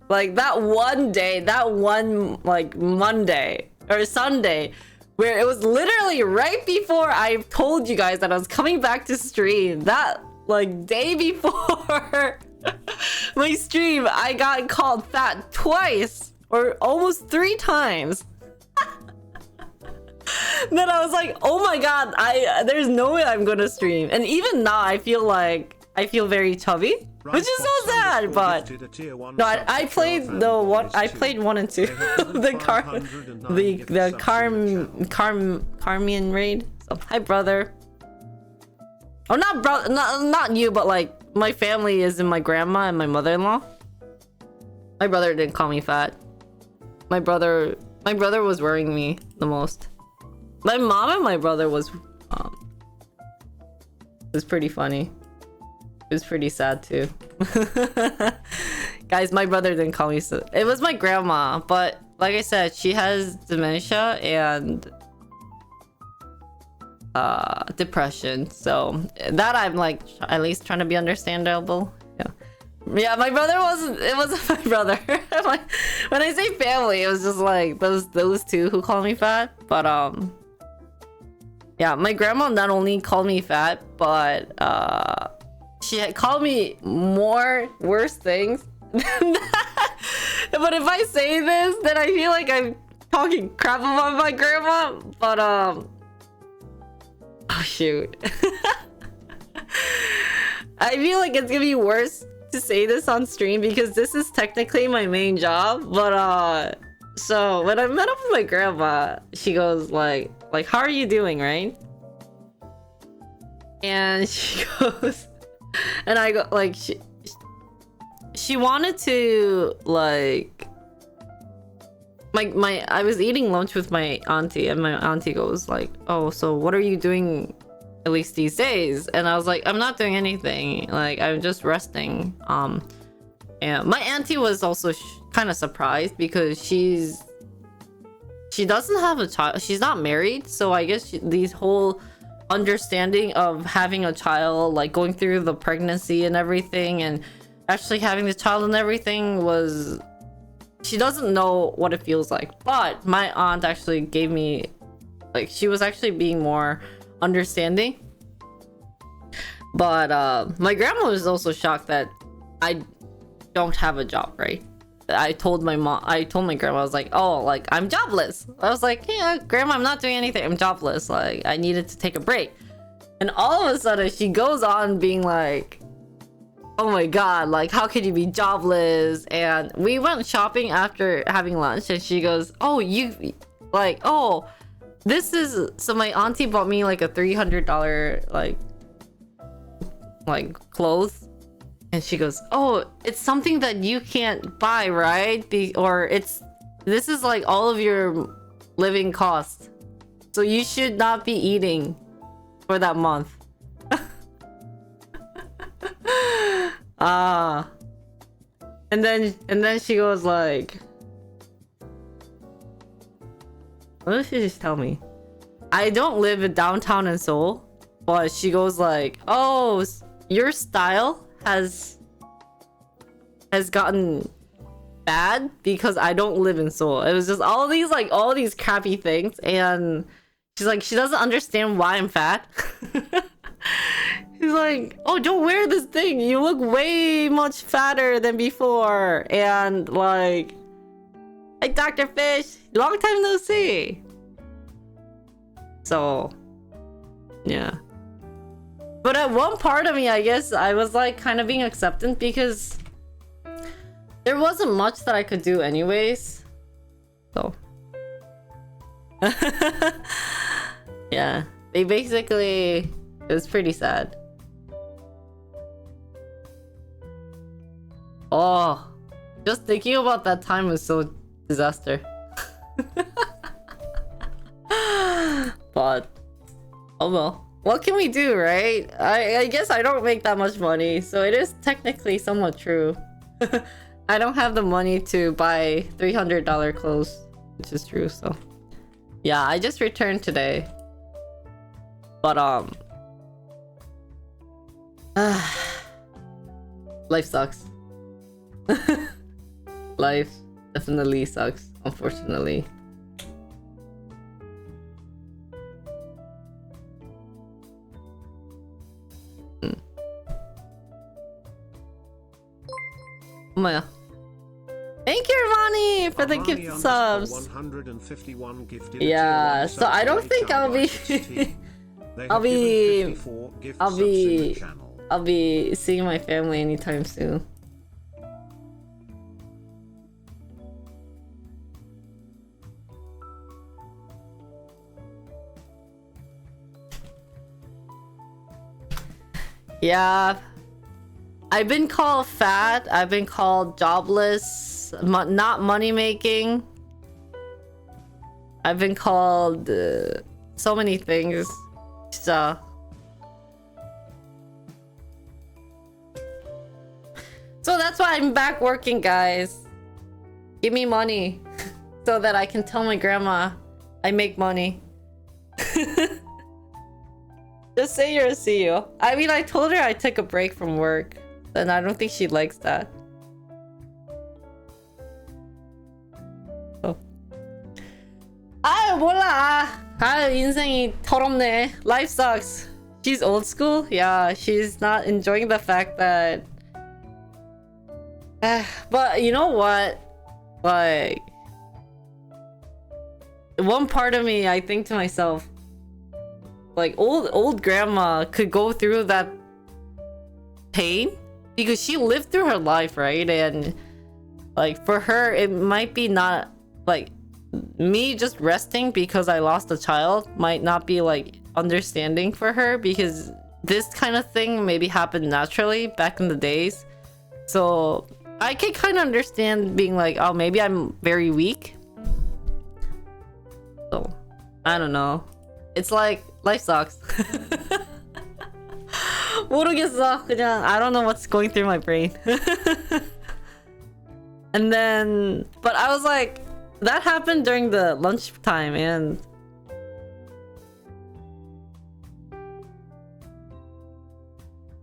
Like, that one day, that one, like, Monday or Sunday, where it was literally right before I told you guys that I was coming back to stream. That, like, day before my stream, I got called fat twice or almost 3 times. Then I was like, oh my god, there's no way I'm gonna stream. And even now I feel very chubby, which is so sad. But no, I played the one. I played 1 and 2. the Carmian raid. So, hi, brother. Oh, not you, but like my family is in my grandma and my mother-in-law. My brother didn't call me fat. My brother was worrying me the most. My mom and my brother was pretty funny. It was pretty sad too. Guys, my brother didn't call me so. It was my grandma, but like I said, she has dementia and depression. So that I'm like at least trying to be understandable. Yeah, my brother wasn't. It wasn't my brother. Like, when I say family, it was just like those two who call me fat. But yeah, my grandma not only called me fat, but she had called me more worse things than that. But if I say this, then I feel like I'm talking crap about my grandma. But oh shoot. I feel like it's gonna be worse to say this on stream because this is technically my main job. But so when I met up with my grandma, she goes like how are you doing, right? And she goes, and I go like she wanted to like I was eating lunch with my auntie, and my auntie goes like, oh, so what are you doing at least these days? And I was like, I'm not doing anything, like I'm just resting. And my auntie was also kind of surprised because she doesn't have a child, she's not married, so I guess these whole understanding of having a child, like going through the pregnancy and everything and actually having the child and everything, was she doesn't know what it feels like. But my aunt actually gave me, like, she was actually being more understanding. But my grandma was also shocked that I don't have a job, right? I told my grandma, I was like, oh, like I'm jobless. I was like, yeah, grandma, I'm not doing anything, I'm jobless, like I needed to take a break. And all of a sudden she goes on being like, oh my god, like how could you be jobless? And we went shopping after having lunch and she goes, oh, you like, oh, this is, so my auntie bought me like a $300 like clothes. And she goes, oh, it's something that you can't buy, right? Or this is like all of your living costs, so you should not be eating for that month. And then she goes like, what did she just tell me? I don't live in downtown in Seoul, but she goes like, oh, your style has gotten bad because I don't live in Seoul. It was just all these crappy things, and she's like, she doesn't understand why I'm fat. He's like, oh, don't wear this thing, you look way much fatter than before. And like Dr. Fish, long time no see. So yeah. But at one part of me, I guess I was like kind of being acceptant because there wasn't much that I could do anyways. So yeah, they basically, it was pretty sad. Oh, just thinking about that time was so disaster. But oh well. What can we do, right? I guess I don't make that much money, so it is technically somewhat true. I don't have the money to buy $300 clothes, which is true, so yeah, I just returned today. But life sucks. Life definitely sucks, unfortunately. Oh my god. Thank you, Ronnie, for the gift subs. 151 gifted. Yeah, so I don't think I'll be I'll be seeing my family anytime soon. Yeah, I've been called fat. I've been called jobless, not money making. I've been called so many things. So that's why I'm back working, guys. Give me money so that I can tell my grandma I make money. Just say you're a CEO. I mean, I told her I took a break from work, and I don't think she likes that. Oh. 아, 몰라. 아, 인생이 더럽네. Life sucks. She's old school. Yeah, she's not enjoying the fact that. But you know what? Like, one part of me, I think to myself, like, old grandma could go through that pain because she lived through her life, right? And like, for her, it might be not like me just resting because I lost a child might not be like understanding for her, because this kind of thing maybe happened naturally back in the days. So I can kind of understand being like, oh, maybe I'm very weak. So I don't know. It's like life sucks. 모르겠어. 그냥 I don't know what's going through my brain. And then, but I was like, that happened during the lunchtime, and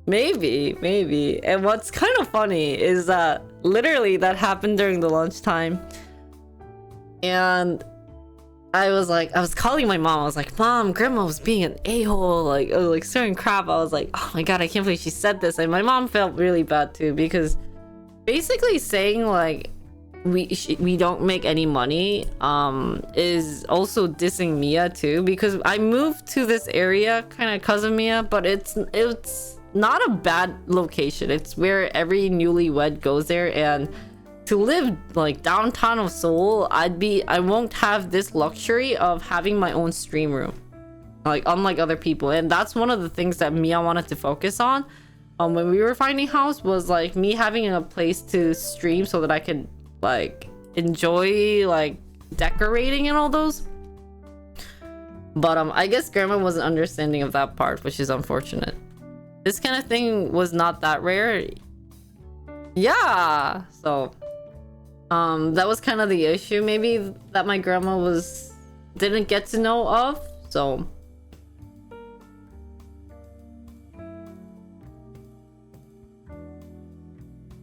maybe. And what's kind of funny is that literally that happened during the lunchtime, and I was calling my mom. I was like, Mom, Grandma was being an a-hole, like certain crap. I was like, oh my god, I can't believe she said this. And my mom felt really bad too, because basically saying like we don't make any money is also dissing Mia too, because I moved to this area kind of because of Mia, but it's not a bad location. It's where every newlywed goes there, and to live like downtown of Seoul, I won't have this luxury of having my own stream room, like unlike other people. And that's one of the things that Mia wanted to focus on when we were finding house, was like me having a place to stream so that I could like enjoy like decorating and all those. But I guess Grandma wasn't understanding of that part, which is unfortunate. This kind of thing was not that rare. Yeah, so that was kind of the issue maybe that my grandma didn't get to know of. So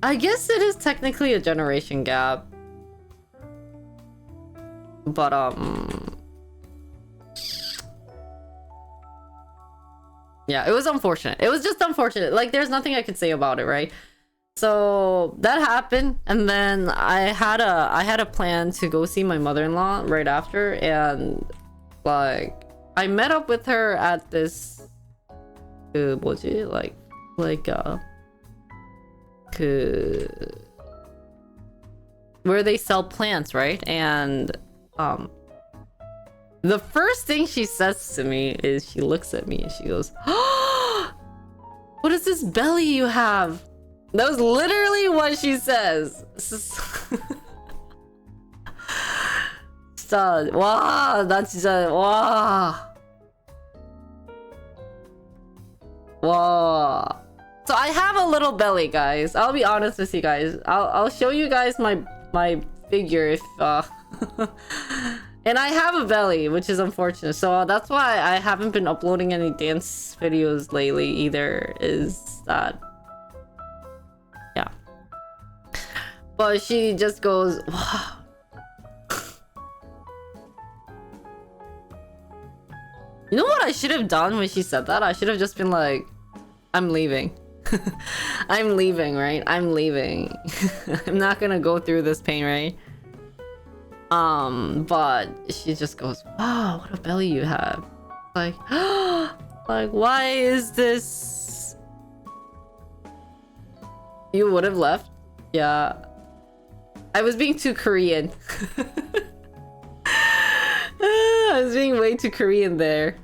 I guess it is technically a generation gap, but yeah, it was unfortunate. It was just unfortunate. Like, there's nothing I could say about it, right? So that happened, and then I had a plan to go see my mother-in-law right after, and like I met up with her at this where they sell plants, right? And the first thing she says to me is, she looks at me and she goes, "Oh, what is this belly you have?" That was literally what she says. 진짜 와, 나 진짜 와. So I have a little belly, guys. I'll be honest with you guys. I'll show you guys my figure if and I have a belly, which is unfortunate. So that's why I haven't been uploading any dance videos lately either, is that, yeah. But she just goes, wow. You know what I should have done when she said that? I should have just been like, I'm leaving. I'm leaving, right? I'm leaving. I'm not gonna go through this pain, right? But she just goes, wow, what a belly you have. Like, like, why is this You would have left? Yeah. I was being too Korean. I was being way too Korean there.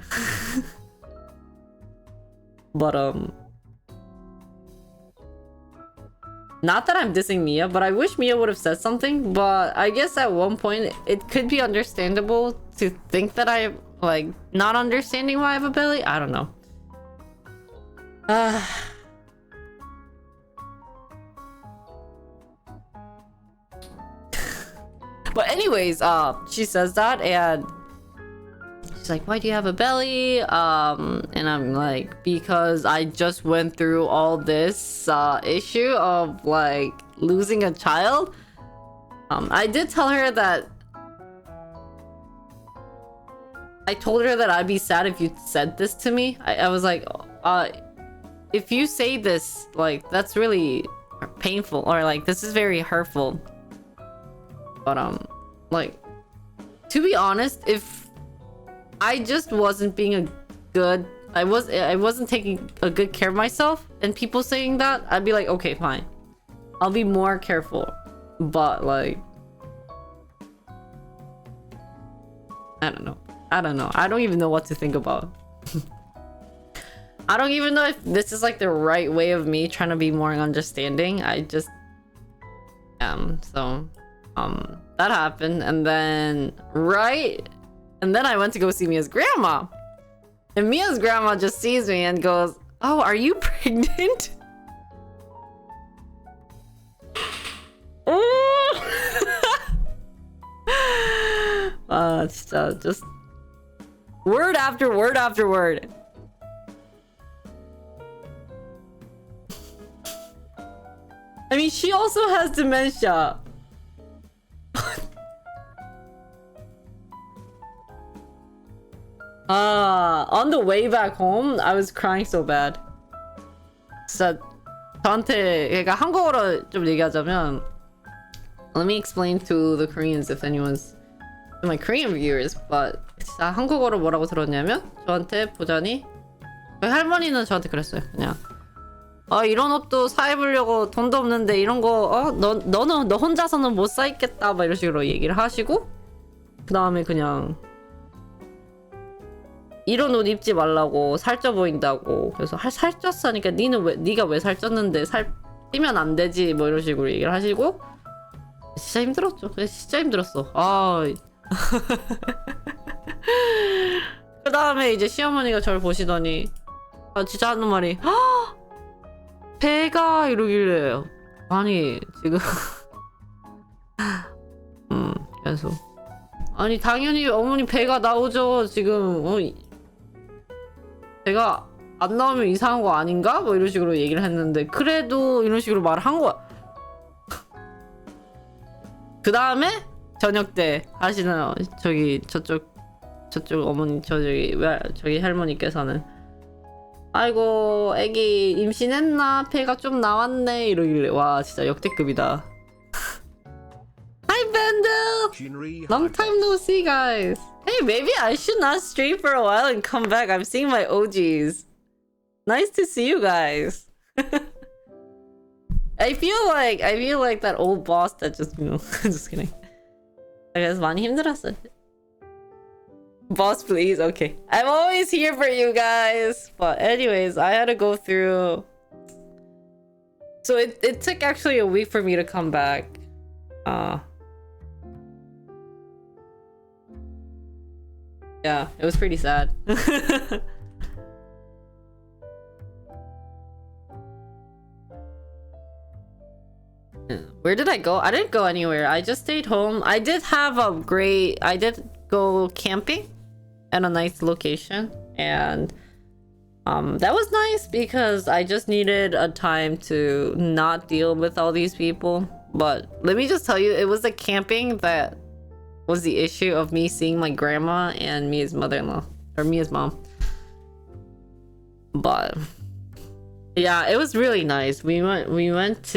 But not that I'm dissing Mia, but I wish Mia would have said something. But I guess at one point it could be understandable to think that I like not understanding why I have a belly. I don't know. But anyways, she says that and she's like, why do you have a belly? And I'm like, because I just went through all this issue of like losing a child. I did tell her that I told her that I'd be sad if you said this to me. I was like, if you say this, like, that's really painful, or like, this is very hurtful. But like, to be honest, if I just wasn't being a good, I wasn't taking a good care of myself, and people saying that, I'd be like, okay, fine, I'll be more careful. But like, I don't know. I don't even know what to think about. I don't even know if this is like the right way of me trying to be more understanding. I just so that happened, and then I went to go see Mia's grandma, and Mia's grandma just sees me and goes, oh, are you pregnant? Just word after word after word. I mean, she also has dementia. On the way back home, I was crying so bad. 진짜 저한테, 그러니까 한국어로 좀 얘기하자면, let me explain to the Koreans if anyone's my Korean viewers, but 진짜 한국어로 뭐라고 들었냐면, 저한테 보자니, 저희 할머니는 저한테 그랬어요. 그냥 이런 옷도 사입으려고 돈도 없는데 이런 거 너 혼자서는 못 사 입겠다 막 이런 식으로 얘기를 하시고, 그 다음에 그냥 이런 옷 입지 말라고, 살쪄 보인다고. 그래서 살쪘어 하니까 네가 왜 살쪘는데 살 찌면 안 되지 뭐 이런 식으로 얘기를 하시고. 진짜 힘들었죠. 진짜 힘들었어. 그 다음에 이제 시어머니가 저를 보시더니 진짜 하는 말이, 배가 이러길래, 아니 지금 그래서 아니 당연히 어머니 배가 나오죠. 지금 배가 안 나오면 이상한 거 아닌가? 뭐 이런 식으로 얘기를 했는데, 그래도 이런 식으로 말을 한 거야. 그 다음에 저녁 때 하시는 저쪽 어머니 저기 할머니께서는, 아이고 애기 임신했나? 배가 좀 나왔네 이러길래, 와 진짜 역대급이다. Hi Bendel! Long time no see, guys. Hey, maybe I should not stream for a while and come back. I'm seeing my OGs. Nice to see you guys. I feel like that old boss that just, just kidding. I guess 많이 힘들었어. Boss, please. Okay. I'm always here for you guys. But anyways, I had to go through. So it took actually a week for me to come back. Yeah, it was pretty sad. Where did I go? I didn't go anywhere. I just stayed home. I did go camping at a nice location, and that was nice because I just needed a time to not deal with all these people. But let me just tell you, it was the camping that was the issue of me seeing my grandma and Mia's mother-in-law, or Mia's mom. But yeah, it was really nice. We went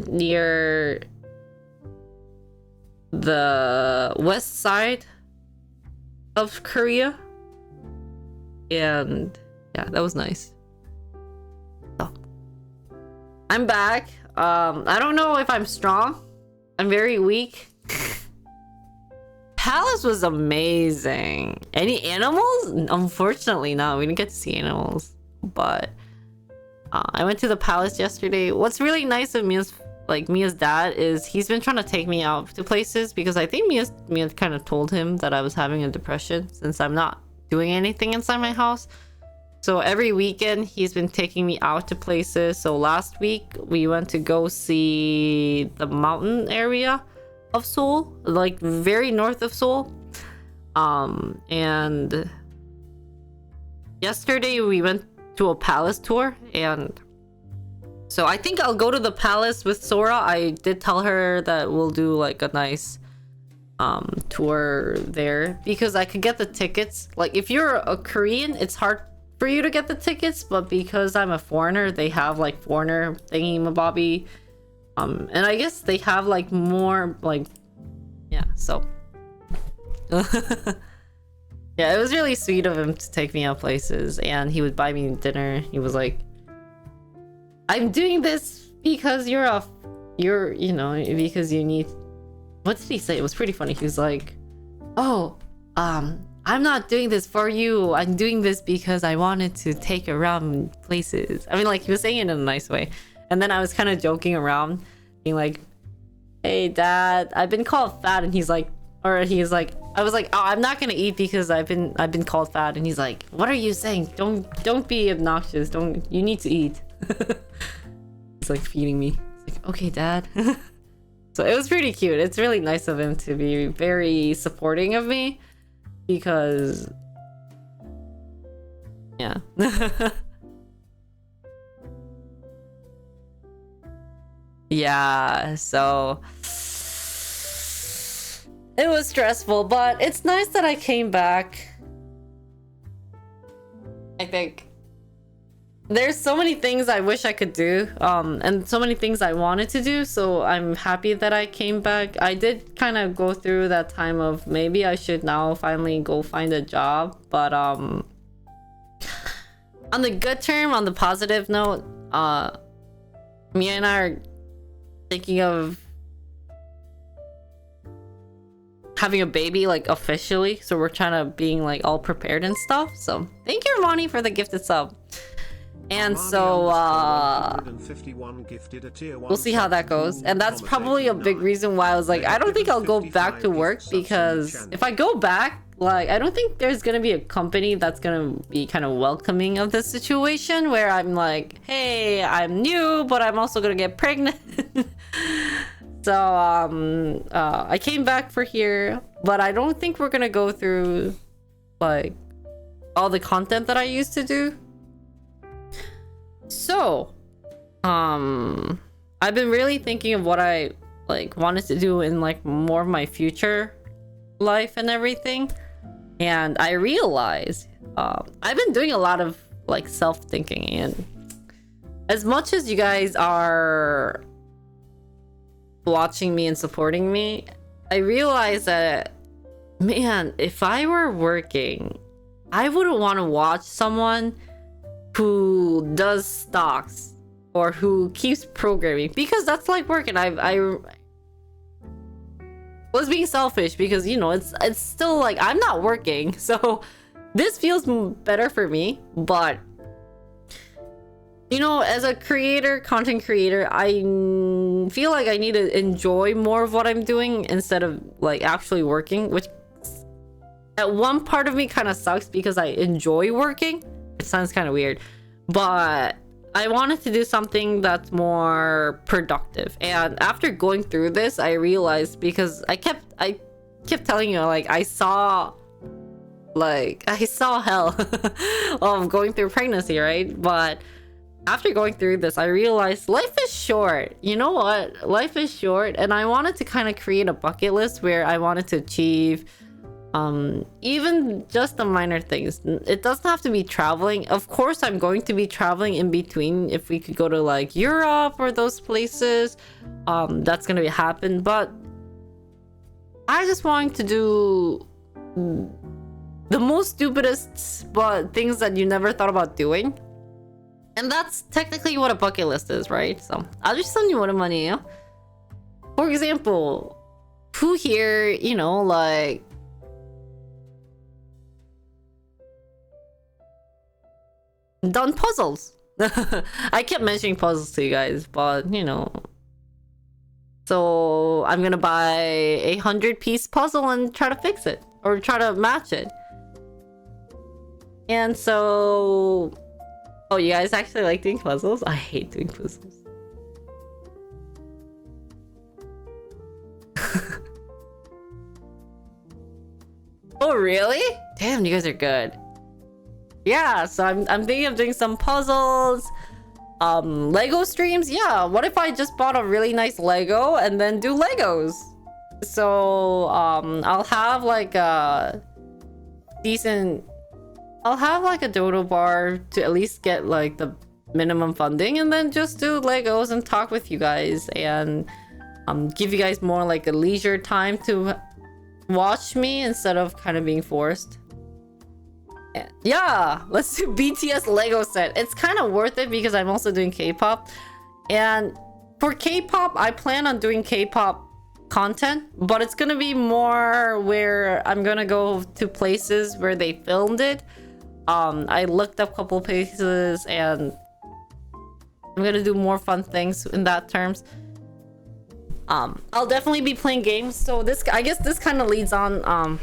near the west side of Korea, and yeah, that was nice. I'm back. I don't know if I'm strong. I'm very weak. Palace was amazing. Any animals? Unfortunately, no. We didn't get to see animals. But I went to the palace yesterday. What's really nice of Mia's dad is he's been trying to take me out to places because I think Mia kind of told him that I was having a depression since I'm not doing anything inside my house. So every weekend he's been taking me out to places. So last week we went to go see the mountain area of Seoul, like very north of Seoul. And yesterday we went to a palace tour, and so I think I'll go to the palace with Sora. I did tell her that we'll do like a nice tour there because I could get the tickets. Like if you're a Korean, it's hard for you to get the tickets, but because I'm a foreigner, they have like foreigner thingy mabobby. And I guess they have like more like, yeah, so yeah, it was really sweet of him to take me out places, and he would buy me dinner. He was like, I'm doing this because because you need, what did he say? It was pretty funny. He was like, oh, I'm not doing this for you. I'm doing this because I wanted to take around places. I mean, like, he was saying it in a nice way. And then I was kind of joking around, being like, hey, Dad, I've been called fat. And he's like, I was like, oh, I'm not gonna eat because I've been called fat. And he's like, what are you saying? Don't be obnoxious. You need to eat. He's like feeding me. It's like, okay, Dad. So it was pretty cute. It's really nice of him to be very supporting of me because, yeah. Yeah, so it was stressful, but it's nice that I came back. I think there's so many things I wish I could do, and so many things I wanted to do, so I'm happy that I came back. I did kind of go through that time of maybe I should now finally go find a job, but on the good term, on the positive note, Mia and I are thinking of having a baby, like, officially, so we're trying to being like all prepared and stuff. So thank you, Ronnie, for the gifted sub. And so we'll see how that goes, and that's probably a big reason why I was like, I don't think I'll go back to work, because if I go back, like, I don't think there's gonna be a company that's gonna be kind of welcoming of this situation where I'm like, hey, I'm new, but I'm also gonna get pregnant. So I came back for here, but I don't think we're gonna go through like all the content that I used to do. So I've been really thinking of what I like wanted to do in like more of my future life and everything, and I realized I've been doing a lot of like self-thinking, and as much as you guys are watching me and supporting me, I realized that, man, if I were working, I wouldn't want to watch someone who does stocks or who keeps programming, because that's like work, and I was being selfish because, you know, it's still like I'm not working, so this feels better for me. But you know, as a content creator, I feel like I need to enjoy more of what I'm doing instead of like actually working, which at one part of me kind of sucks because I enjoy working. It sounds kind of weird, but I wanted to do something that's more productive. And after going through this, I realized, because I kept telling you, like, I saw hell of going through pregnancy, right? But after going through this, I realized life is short. You know what? Life is short, and I wanted to kind of create a bucket list where I wanted to achieve even just the minor things. It doesn't have to be traveling. Of course, I'm going to be traveling in between. If we could go to like Europe or those places, that's gonna happen. But I just want to do the most stupidest but things that you never thought about doing. And that's technically what a bucket list is, right? So 아주 시선이 오랜만이에요. For example, who here, you know, like done puzzles? I kept mentioning puzzles to you guys, but you know. So I'm gonna buy a 100-piece puzzle and try to fix it or try to match it. And so, oh, you guys actually like doing puzzles? I hate doing puzzles. Oh, really? Damn, you guys are good. Yeah, so I'm thinking of doing some puzzles. Lego streams. Yeah, what if I just bought a really nice Lego and then do Legos? So I'll have like a decent, I'll have like a dodo bar to at least get like the minimum funding, and then just do Legos and talk with you guys and give you guys more like a leisure time to watch me instead of kind of being forced. Yeah, let's do BTS Lego set. It's kind of worth it because I'm also doing K-pop, and for K-pop I plan on doing K-pop content, but it's gonna be more where I'm gonna go to places where they filmed it. I looked up a couple places and I'm gonna do more fun things in that terms. I'll definitely be playing games, so this, I guess this kind of leads on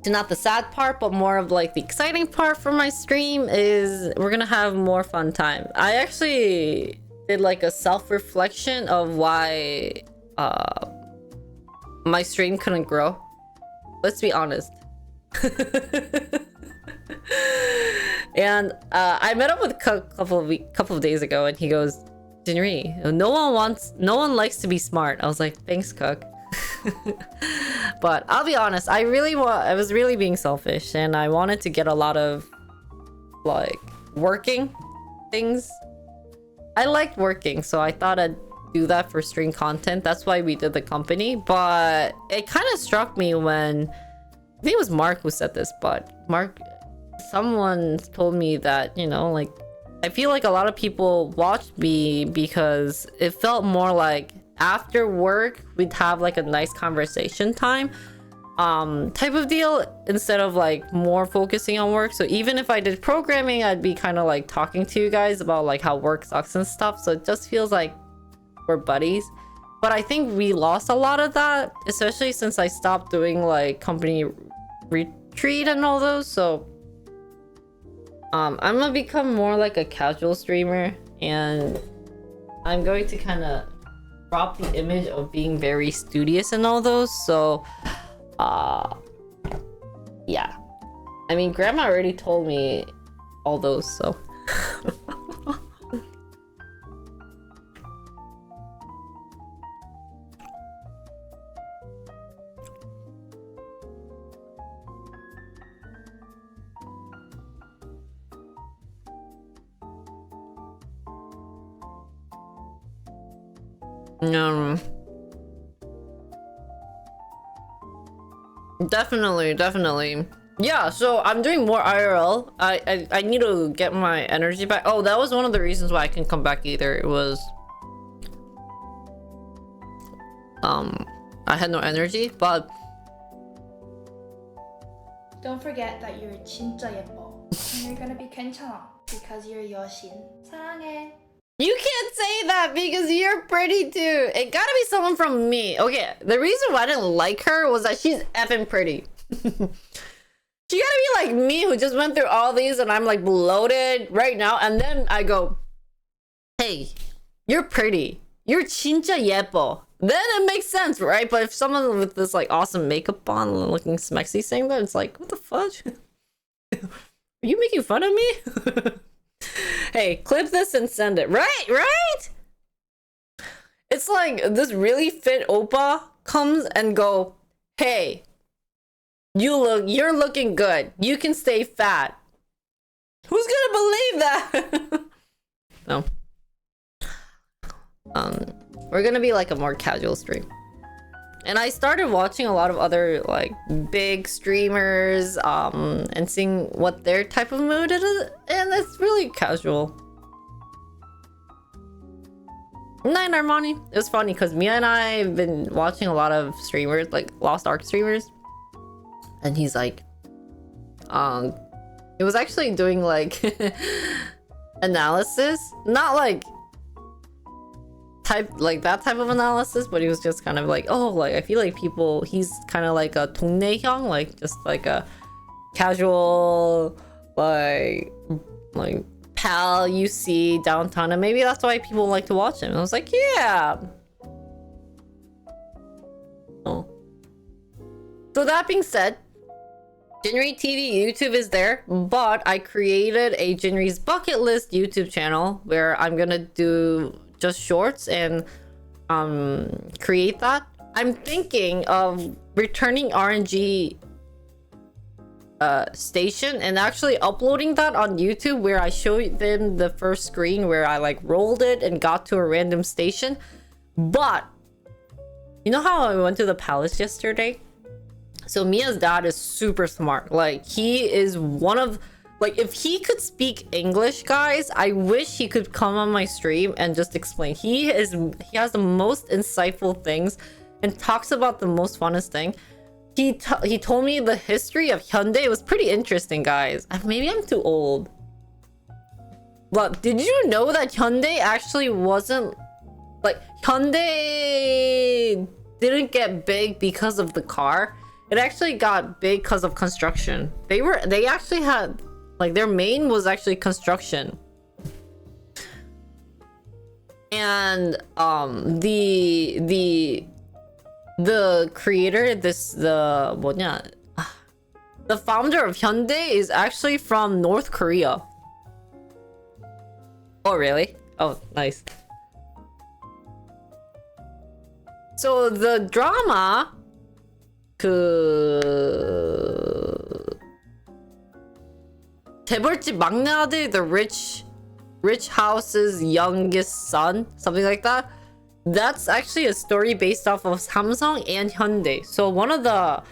to not the sad part, but more of like the exciting part for my stream is we're gonna have more fun time. I actually did like a self-reflection of why my stream couldn't grow. Let's be honest. And I met up with a couple of days ago, and he goes, Jinri, no one likes to be smart. I was like, thanks, Cook. But I'll be honest, I was really being selfish, and I wanted to get a lot of like working things. I liked working, so I thought I'd do that for stream content. That's why we did the company. But it kind of struck me when, I think it was Mark who said this, but someone told me that, you know, like, I feel like a lot of people watched me because it felt more like after work we'd have like a nice conversation time type of deal, instead of like more focusing on work. So even if I did programming, I'd be kind of like talking to you guys about like how work sucks and stuff. So it just feels like we're buddies. But I think we lost a lot of that, especially since I stopped doing like company retreat and all those. So I'm gonna become more like a casual streamer, and I'm going to kind of drop the image of being very studious and all those. So yeah, I mean, grandma already told me all those, so definitely. Yeah, so I'm doing more IRL. I need to get my energy back. Oh, that was one of the reasons why I couldn't come back either. It was I had no energy, but Don't forget that you're 진짜 예뻐. And you're gonna be 괜찮아 because you're 여신. 사랑해. you can't say that because you're pretty too. It gotta be someone from me. Okay, the reason why I didn't like her was that she's effing pretty. She gotta be like me, who just went through all these and I'm like bloated right now, and then I go, hey, you're pretty. You're 진짜 예뻐. Then it makes sense, right? But if someone with this like awesome makeup on and looking smexy saying that, it's like, what the fudge? Are you making fun of me? Hey, clip this and send it. Right? It's like this really fit oppa comes and go, hey, you're looking good. You can stay fat. Who's gonna believe that? No. We're gonna be like a more casual stream. And I started watching a lot of other like big streamers and seeing what their type of mood it is, and it's really casual. Night Armani. It was funny because Mia and I have been watching a lot of streamers, like Lost Ark streamers, and he's like, it was actually doing like analysis, not like that type of analysis, but he was just kind of like, oh, like I feel like people, he's kind of like a 동네형, like just like a casual like pal you see downtown, and maybe that's why people like to watch him. And I was like, yeah. Oh. So that being said, Jinri TV YouTube is there, but I created a Jinri's Bucket List YouTube channel where I'm gonna do just shorts and create that. I'm thinking of returning RNG station and actually uploading that on YouTube, where I show them the first screen where I like rolled it and got to a random station. But you know how I went to the palace yesterday? So Mia's dad is super smart. Like he is one of, like, if he could speak English, guys, I wish he could come on my stream and just explain. He has the most insightful things and talks about the most funnest thing. He told me the history of Hyundai. It was pretty interesting, guys. Maybe I'm too old. But did you know that Hyundai actually wasn't... Like, Hyundai didn't get big because of the car. It actually got big because of construction. They actually had... Like, their main was actually construction. And, the creator, the founder of Hyundai is actually from North Korea. Oh, really? Oh, nice. So the drama, 재벌집 막내 아들, the rich house's youngest son, something like that. That's actually a story based off of Samsung and Hyundai. So one of the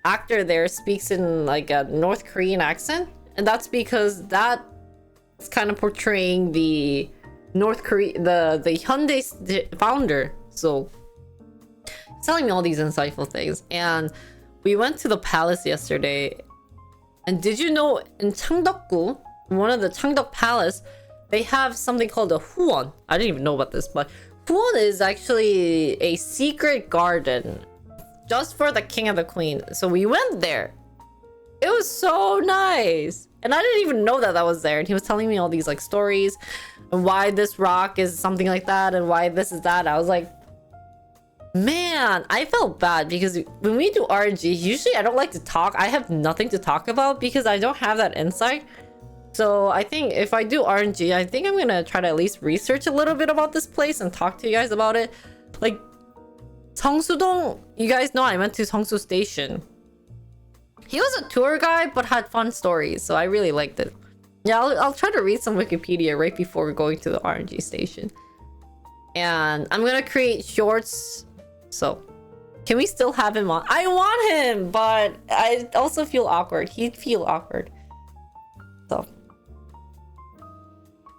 actor there speaks in like a North Korean accent, and that's because that's kind of portraying the Hyundai founder. So he's telling me all these insightful things. And we went to the palace yesterday. And did you know in Changdeok-gu, one of the Changdeok Palace, they have something called a Huwon. I didn't even know about this, but Huwon is actually a secret garden just for the king and the queen. So we went there. It was so nice. And I didn't even know that was there. And he was telling me all these like stories and why this rock is something like that and why this is that. I was like, man, I felt bad because when we do RNG, usually I don't like to talk. I have nothing to talk about because I don't have that insight. So I think if I do RNG, I think I'm gonna try to at least research a little bit about this place and talk to you guys about it. Like Seongsu-dong, you guys know I went to Seongsu Station. He was a tour guide but had fun stories, so I really liked it. Yeah, I'll try to read some Wikipedia right before we're going to the RNG station. And I'm gonna create shorts. So can we still have him on? I want him, but I also feel awkward. He'd feel awkward. So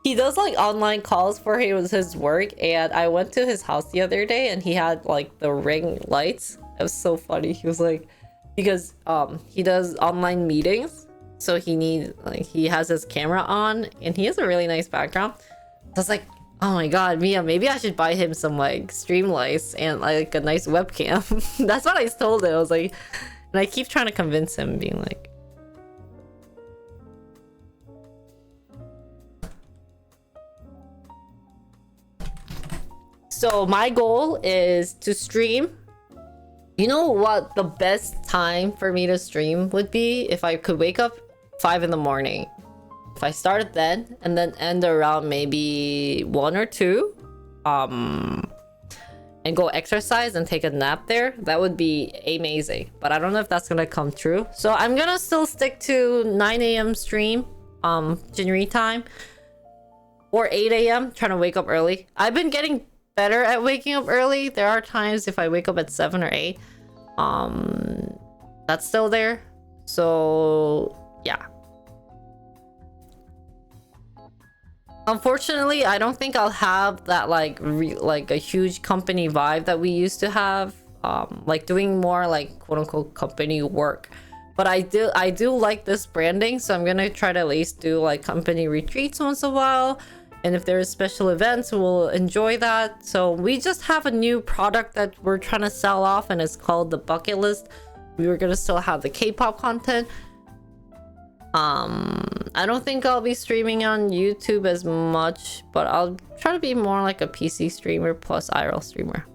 he does like online calls for his work, and I went to his house the other day and he had like the ring lights. It was so funny. He was like, because he does online meetings, so he has his camera on and he has a really nice background. So I was like, oh my god, Mia, maybe I should buy him some like stream lights and like a nice webcam. That's what I told him. I was like, and I keep trying to convince him, being like, so my goal is to stream. You know what the best time for me to stream would be? If I could wake up 5 in the morning. If I started then and then end around maybe 1 or 2, and go exercise and take a nap there, that would be amazing. But I don't know if that's gonna come true. So I'm gonna still stick to 9 a.m. stream, Jinri time, or 8 a.m. trying to wake up early. I've been getting better at waking up early. There are times if I wake up at 7 or 8, that's still there. So yeah. Unfortunately, I don't think I'll have that like a huge company vibe that we used to have. Like doing more like quote unquote company work. But I do like this branding, so I'm gonna try to at least do like company retreats once in a while. And if there's special events, we'll enjoy that. So we just have a new product that we're trying to sell off, and it's called the bucket list. We were gonna still have the K-pop content. I don't think I'll be streaming on YouTube as much, but I'll try to be more like a PC streamer plus IRL streamer.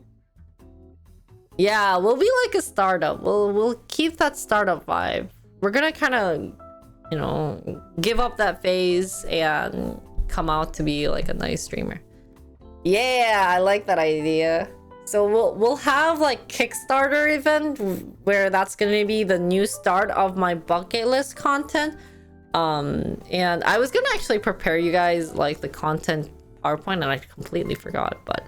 Yeah, we'll be like a startup. We'll keep that startup vibe. We're gonna kind of, you know, give up that phase and come out to be like a nice streamer. Yeah, I like that idea. So we'll have like Kickstarter event where that's gonna be the new start of my bucket list content. And I was gonna actually prepare you guys like the content PowerPoint, and I completely forgot, but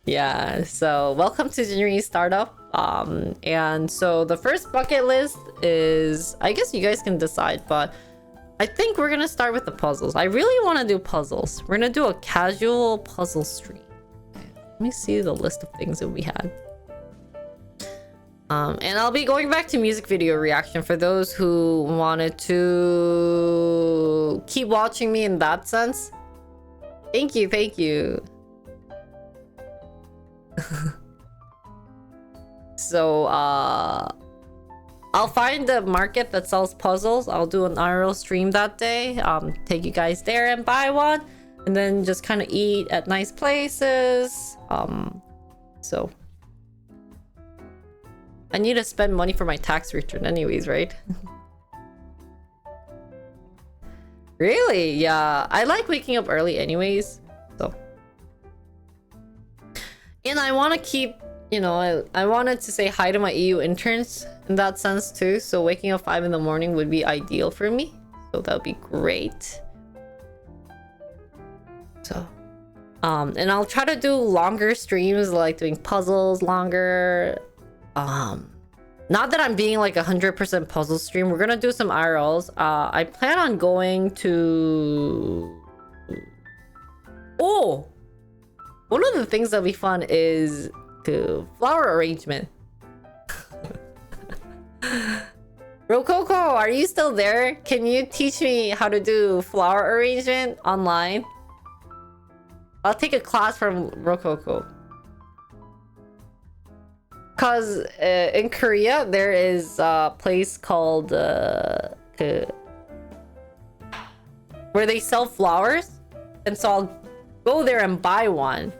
yeah, so welcome to January's startup. And so the first bucket list is, I guess you guys can decide, but I think we're gonna start with the puzzles. I really want to do puzzles. We're gonna do a casual puzzle stream. Let me see the list of things that we had. And I'll be going back to music video reaction for those who wanted to keep watching me in that sense. Thank you, thank you. So I'll find the market that sells puzzles. I'll do an IRL stream that day, take you guys there and buy one, and then just kind of eat at nice places. So I need to spend money for my tax return anyways, right? Really? Yeah, I like waking up early anyways, so. And I want to keep, you know, I wanted to say hi to my EU interns in that sense too. So waking up 5 in the morning would be ideal for me. So that would be great. So, and I'll try to do longer streams, like doing puzzles longer. Not that I'm being like 100% puzzle stream. We're gonna do some IRLs. I plan on going to... Oh! One of the things that'll be fun is the flower arrangement. Rococo, are you still there? Can you teach me how to do flower arrangement online? I'll take a class from Rococo. Cause in Korea there is a place called where they sell flowers, and so I'll go there and buy one.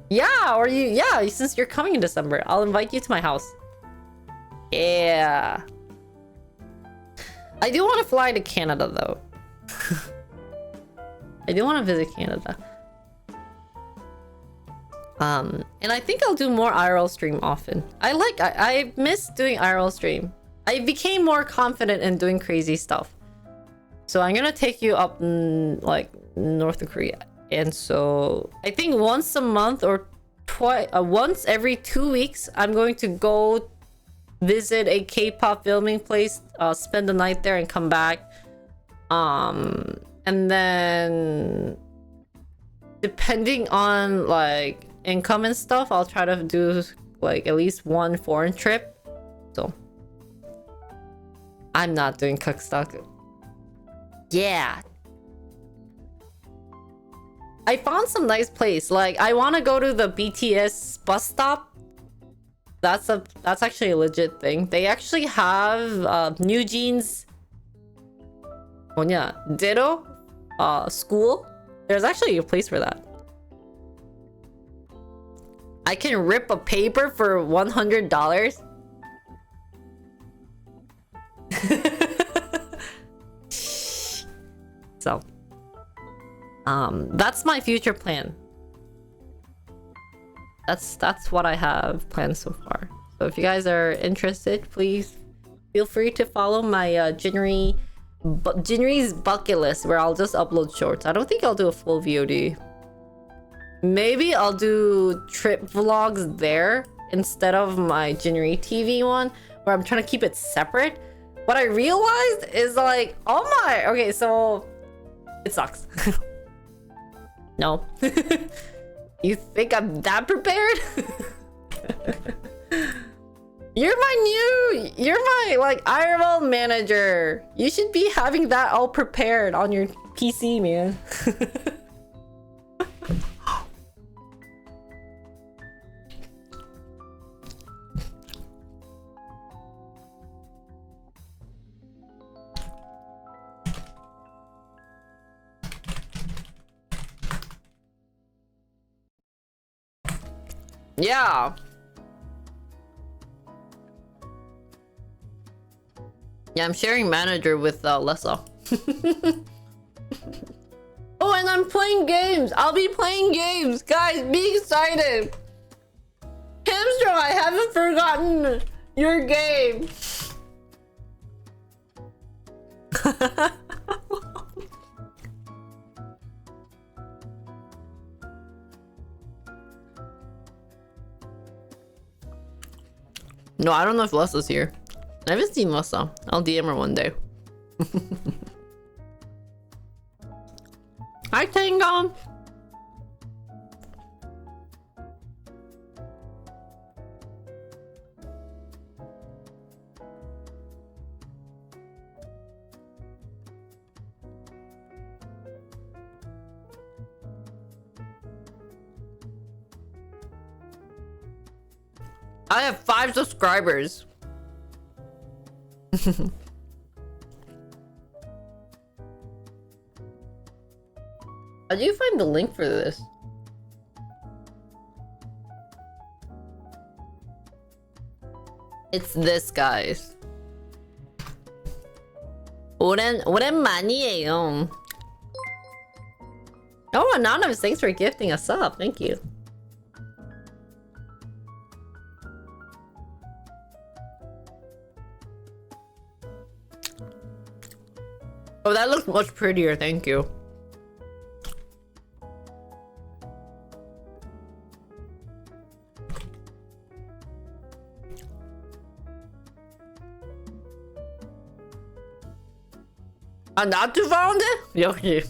Yeah, or yeah, since you're coming in December, I'll invite you to my house. Yeah. I do want to fly to Canada though. I do want to visit Canada. And I think I'll do more IRL stream often. I miss doing IRL stream. I became more confident in doing crazy stuff. So I'm gonna take you up in like North Korea. And so I think once a month or once every 2 weeks, I'm going to go visit a K-pop filming place, spend the night there and come back. And then depending on like income and stuff, I'll try to do like at least one foreign trip. So I'm not doing Cookstock. Yeah, I found some nice place. Like I want to go to the BTS bus stop. That's actually a legit thing. They actually have New Jeans Ditto school. There's actually a place for that. I can rip a paper for $100. So that's my future plan. That's what I have planned so far. So if you guys are interested, please feel free to follow my Jinri's bucket list, where I'll just upload shorts. I don't think I'll do a full VOD. Maybe I'll do trip vlogs there instead of my Jinri TV one, where I'm trying to keep it separate. what I realized is like, oh my, okay, so it sucks. No. You think I'm that prepared? You're my like IRL manager. You should be having that all prepared on your PC, man. Yeah. Yeah, I'm sharing manager with Lessa. Oh, and I'm playing games. I'll be playing games. Guys, be excited. Hamster, I haven't forgotten your game. No, I don't know if Lessa's here. I haven't seen Lessa. I'll DM her one day. Hi, Tango. I have 5 subscribers. How do you find the link for this? It's this, guys. 오랜만이에요. Oh, Anonymous, thanks for gifting us up. Thank you. Oh, that looks much prettier. Thank you. Natu found it? Yoshi.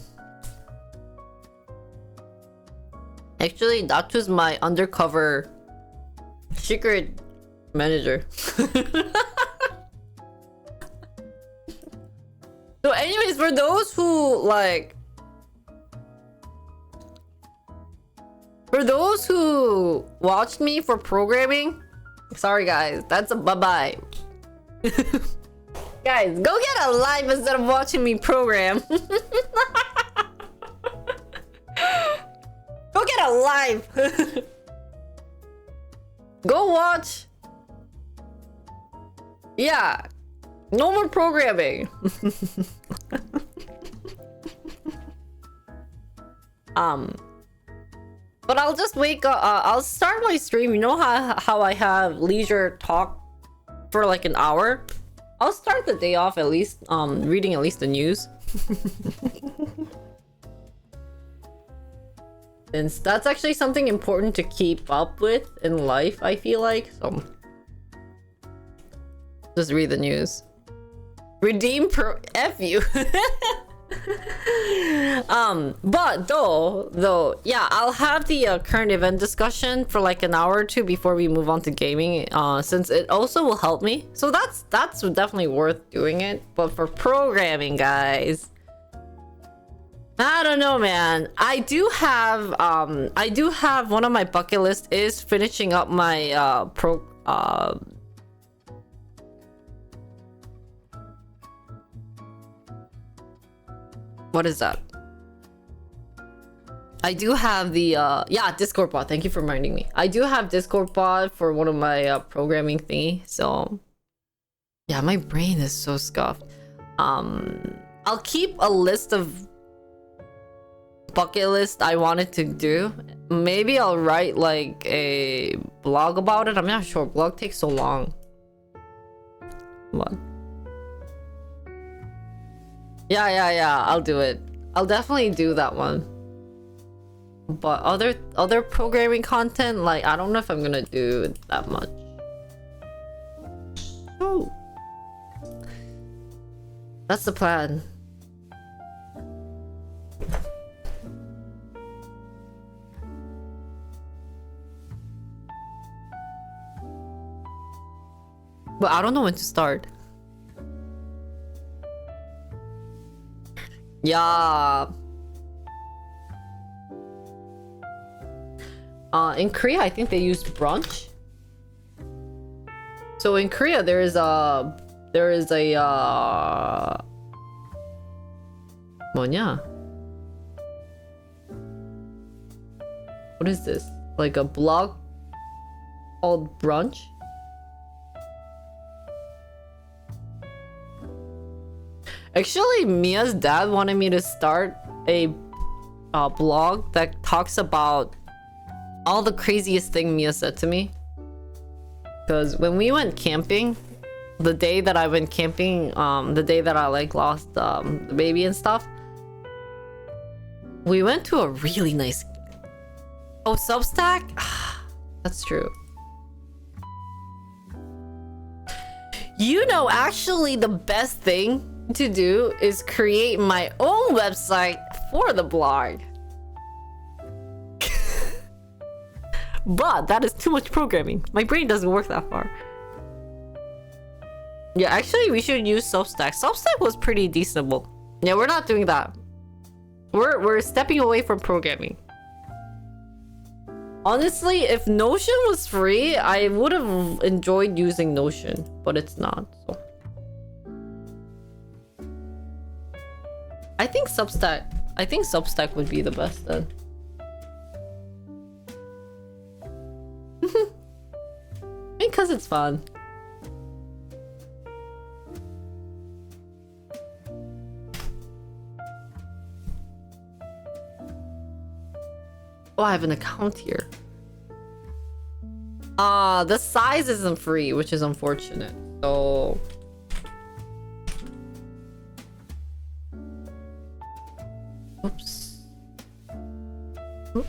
Actually, Natu's my undercover secret manager. So anyways, for those who like... For those who watched me for programming, sorry guys, that's a bye-bye. Guys, go get a life instead of watching me program. Go get a life. Go watch. Yeah. No more programming. But I'll just wake up. I'll start my stream. You know how I have leisure talk for like an hour? I'll start the day off at least reading at least the news. Since that's actually something important to keep up with in life, I feel like. So just read the news. Redeem pro F you. But though, yeah, I'll have the current event discussion for like an hour or two before we move on to gaming, since it also will help me. So that's definitely worth doing it. But for programming, guys, I don't know, man. I do have one of my bucket list is finishing up my what is that? I do have the yeah, Discord bot. Thank you for reminding me. I do have Discord bot for one of my programming thingy. So yeah, my brain is so scuffed. I'll keep a list of bucket list I wanted to do. Maybe I'll write like a blog about it. I'm not sure. Blog takes so long. What? Yeah, I'll do it. I'll definitely do that one. But other programming content, like, I don't know if I'm gonna do that much. Oh. That's the plan. But I don't know when to start. Yeah. In Korea, I think they use brunch. So in Korea, there is a 뭐냐? What is this? Like a blog called Brunch? Actually, Mia's dad wanted me to start a blog that talks about all the craziest thing Mia said to me. Because when we went camping, the day that I went camping, the day that I like lost the baby and stuff, we went to a really nice... Oh, Substack? That's true. You know, actually the best thing to do is create my own website for the blog. But that is too much programming. My brain doesn't work that far. Yeah, actually we should use Substack. Substack was pretty decentable. Yeah, we're not doing that. We're stepping away from programming. Honestly, if Notion was free, I would have enjoyed using Notion, but it's not. So I think Substack would be the best then. Because it's fun. Oh, I have an account here. The size isn't free, which is unfortunate. So oops. Oop.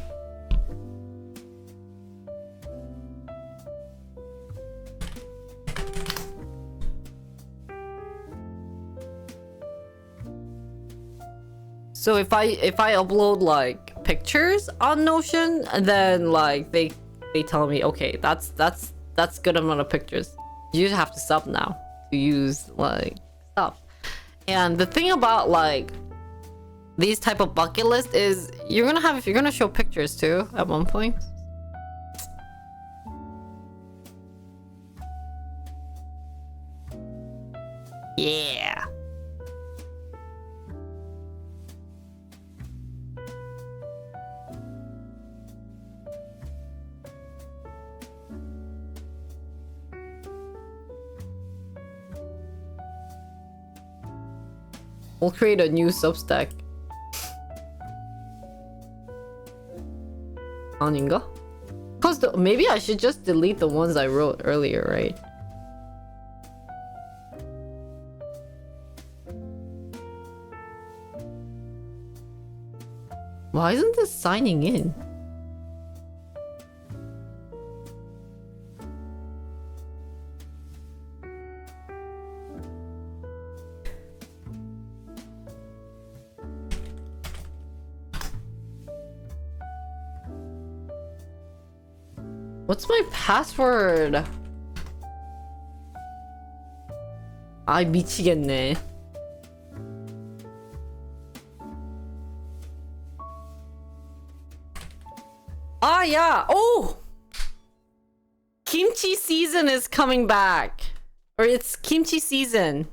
So if I upload like pictures on Notion, and then like they tell me, okay, that's good amount of pictures. You just have to sub now to use like stuff. And the thing about like these type of bucket list is you're gonna show pictures too at one point. Yeah. We'll create a new Substack. 아닌가? Cause maybe I should just delete the ones I wrote earlier, right? Why isn't this signing in? What's my password? 아, 미치겠네. Ah, yeah. Oh! Kimchi season is coming back. Or it's kimchi season.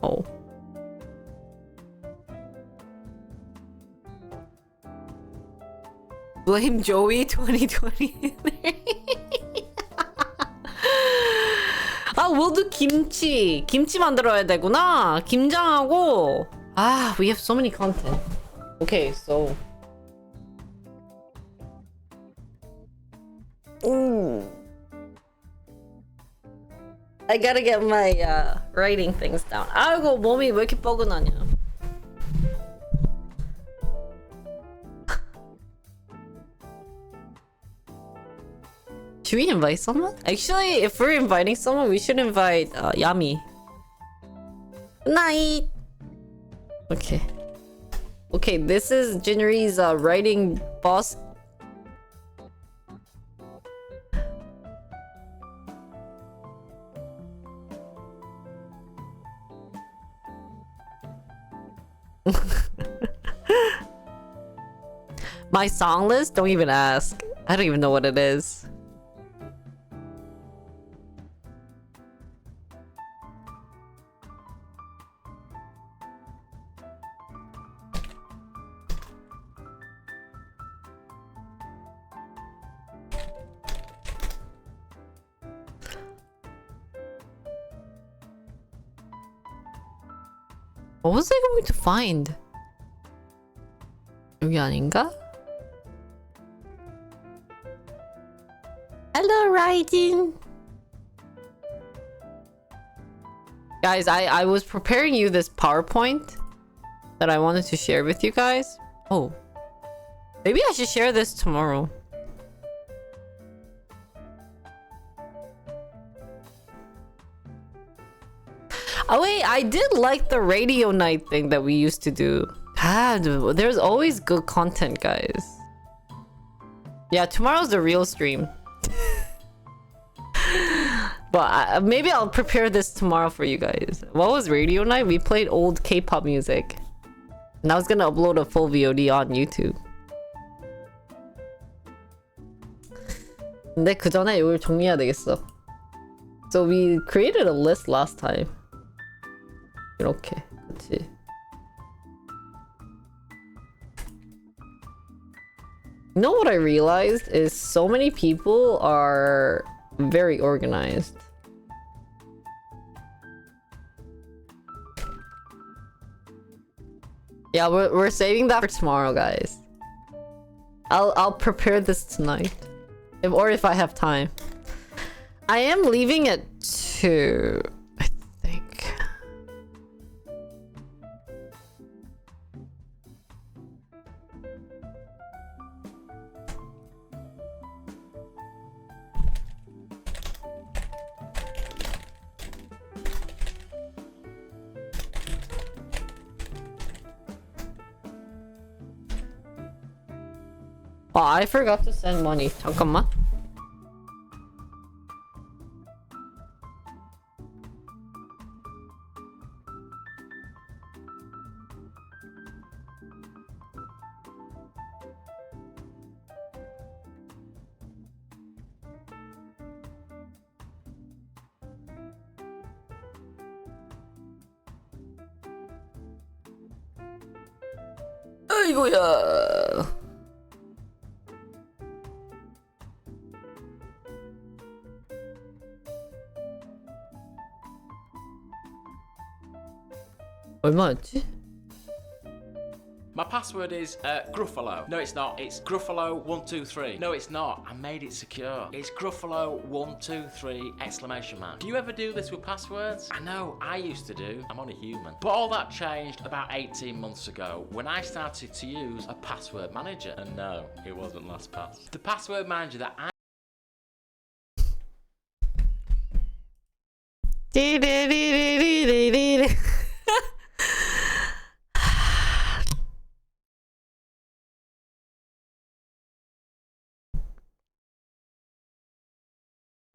Oh. Blame Joey 2020. 아, we'll do 김치. 김치 만들어야 되구나. 김장하고. 아, we have so many content. Okay, so. I gotta get my writing things down. 아이고, 몸이 왜 이렇게 뻐근하냐. Should we invite someone? Actually, if we're inviting someone, we should invite Yami. Good night. Okay. Okay, this is Jinri's writing boss. My song list? Don't even ask. I don't even know what it is. What was I going to find? 여기 아닌가? Hello, Raijin. Guys, I was preparing you this PowerPoint that I wanted to share with you guys. Oh. Maybe I should share this tomorrow. Oh wait, I did like the radio night thing that we used to do. God, there's always good content, guys. Yeah, tomorrow's the real stream. But maybe I'll prepare this tomorrow for you guys. What was radio night? We played old K-pop music. And I was gonna upload a full VOD on YouTube. 근데 그 전에 이걸 정리해야 되겠어. So we created a list last time. 이렇게, 그치? You know what I realized is so many people are very organized. Yeah, we're saving that for tomorrow, guys. I'll prepare this tonight, if I have time. I am leaving at 2, I think. Oh, I forgot to send money. 잠깐만. 아이고야. 얼마였지? My password is Gruffalo. No, it's not. It's Gruffalo123. No, it's not. I made it secure. It's Gruffalo123 exclamation mark. Do you ever do this with passwords? I know, I used to do. I'm only human. But all that changed about 18 months ago when I started to use a password manager. And no, it wasn't LastPass. The password manager that I